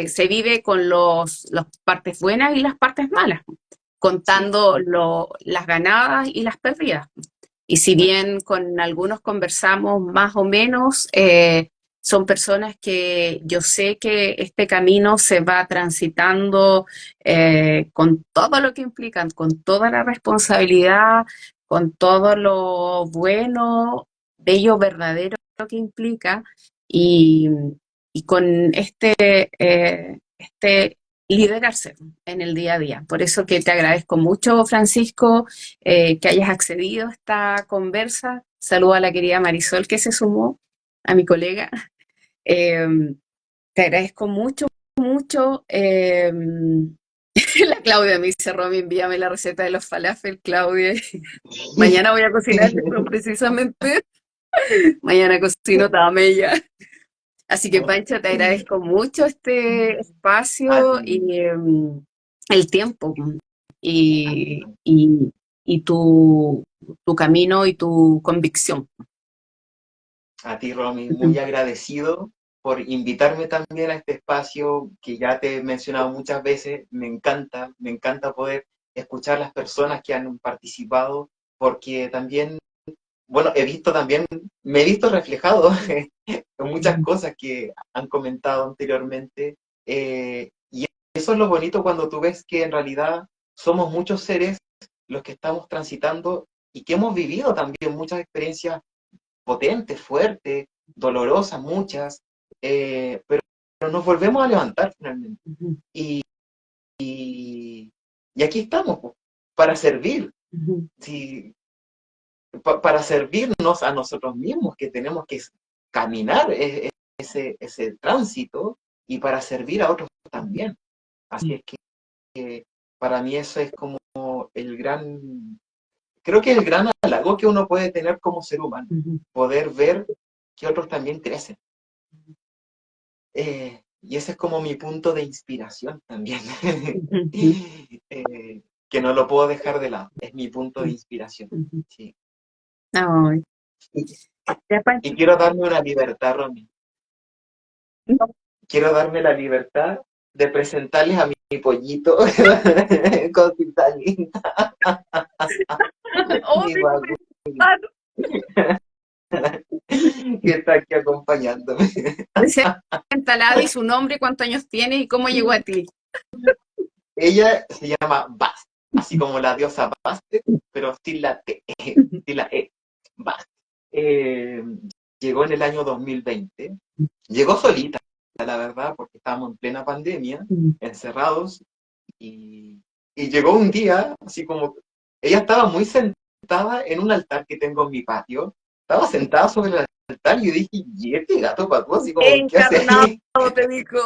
se vive con las partes buenas y las partes malas, Sí, contando las ganadas y las perdidas. Y si exacto. bien con algunos conversamos más o menos, son personas que yo sé que este camino se va transitando con todo lo que implican, con toda la responsabilidad, con todo lo bueno, bello, verdadero que implica y, y con este liderarse en el día a día. Por eso que te agradezco mucho, Francisco, que hayas accedido a esta conversa. Saludo a la querida Marisol que se sumó, a mi colega. Eh, Te agradezco mucho, mucho. La Claudia me dice, Romy, envíame la receta de los falafel, Claudia. Mañana voy a cocinar eso precisamente. Mañana cocino tamella. Así que, Pancho, te agradezco mucho este A espacio ti, y el tiempo a ti. y, y, y tu tu camino y tu convicción. A ti, Romy, muy agradecido por invitarme también a este espacio que ya te he mencionado muchas veces. Me encanta poder escuchar las personas que han participado, porque también, bueno, me he visto reflejado en muchas cosas que han comentado anteriormente. Y eso es lo bonito cuando tú ves que en realidad somos muchos seres los que estamos transitando y que hemos vivido también muchas experiencias potentes, fuertes, dolorosas, muchas, pero nos volvemos a levantar finalmente. Y, y aquí estamos, pues, para servir, si, para servirnos a nosotros mismos, que tenemos que caminar ese tránsito y para servir a otros también. Así es que para mí eso es como el gran, creo que el gran halago que uno puede tener como ser humano, poder ver que otros también crecen. Y ese es como mi punto de inspiración también, que no lo puedo dejar de lado, es mi punto de inspiración. Sí. Ay, Y, ya, Pancho. y quiero darme una libertad, Romy. No. Quiero darme la libertad de presentarles a mi pollito, cosita linda, Oh, mi tengo guagu, pensado. que está aquí acompañándome. Presenta y su nombre, cuántos años tiene y cómo llegó a ti. Ella se llama Bast, así como la diosa Bastet, pero sin la T, sin la E, Bast. Eh, Llegó en el año 2020, llegó solita, la verdad, porque estábamos en plena pandemia, encerrados, y llegó un día, así como, ella estaba muy sentada en un altar que tengo en mi patio, estaba sentada sobre el altar y yo dije, ¿y este gato patú? Así como, ¿qué hace Encarnado, ahí? te dijo.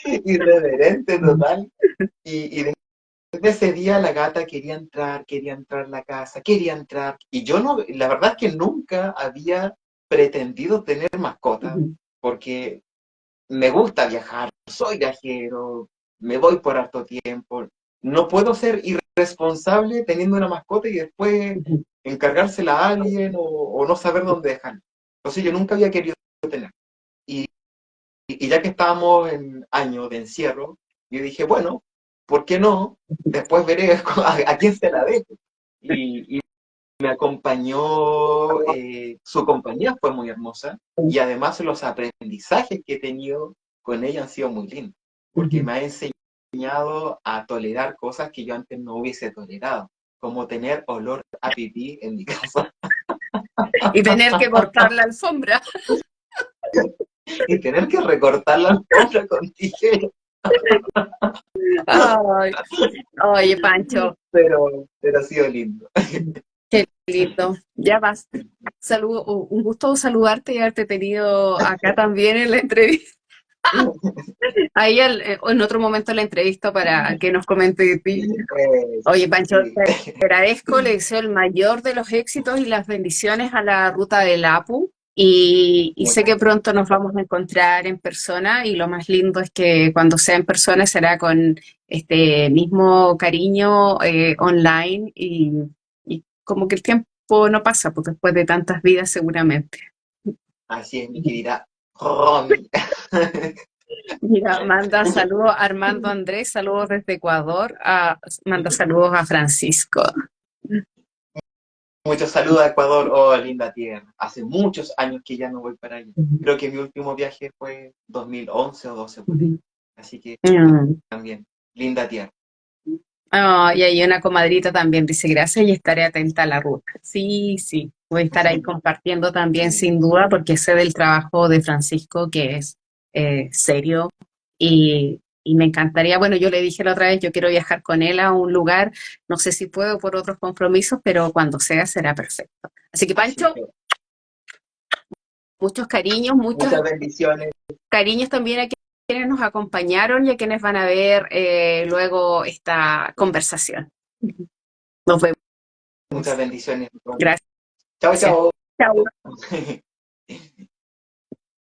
Irreverente total. Y desde ese día la gata quería entrar a la casa, quería entrar. Y yo no, la verdad es que nunca había pretendido tener mascota, porque me gusta viajar, soy viajero, me voy por harto tiempo. No puedo ser irresponsable teniendo una mascota y después encargársela a alguien o no saber dónde dejarla. Entonces yo nunca había querido tener. Y, y ya que estábamos en año de encierro, yo dije, bueno, ¿por qué no? Después veré a quién se la dejo. Y me acompañó, su compañía fue muy hermosa y además los aprendizajes que he tenido con ella han sido muy lindos, porque me ha enseñado a tolerar cosas que yo antes no hubiese tolerado, como tener olor a pipí en mi casa Y tener que cortar la alfombra. y tener que recortar la alfombra con tijera, Ay, oye, Pancho, pero ha sido lindo. qué lindo. Ya vas. Saludo, un gusto saludarte y haberte tenido acá también en la entrevista. Ahí en otro momento la entrevista para que nos comente de ti. Oye, Pancho, Sí. te agradezco, le deseo el mayor de los éxitos y las bendiciones a la ruta del Apu. Y sé Muchas que gracias. pronto nos vamos a encontrar en persona y lo más lindo es que cuando sea en persona será con este mismo cariño online y como que el tiempo no pasa, porque después de tantas vidas seguramente. Así es, mi querida Romy. Mira, manda saludos a Armando Andrés, saludos desde Ecuador, manda saludos a Francisco. Muchos saludos a Ecuador, oh, linda tierra. Hace muchos años que ya no voy para allá. Creo que mi último viaje fue 2011 o 12 por ahí. Así que Mm. también, linda tierra. Ah, y hay una comadrita también, dice gracias y estaré atenta a la ruta. Sí, sí, voy a estar ahí compartiendo también sin duda porque sé del trabajo de Francisco que es serio y me encantaría, bueno, yo le dije la otra vez, yo quiero viajar con él a un lugar, no sé si puedo por otros compromisos, pero cuando sea será perfecto. Así que Así Pancho, que muchos muchas bendiciones, cariños también a quienes nos acompañaron y a quienes van a ver luego esta conversación. Nos vemos. muchas bendiciones. Gracias. Chao, chao. Chao.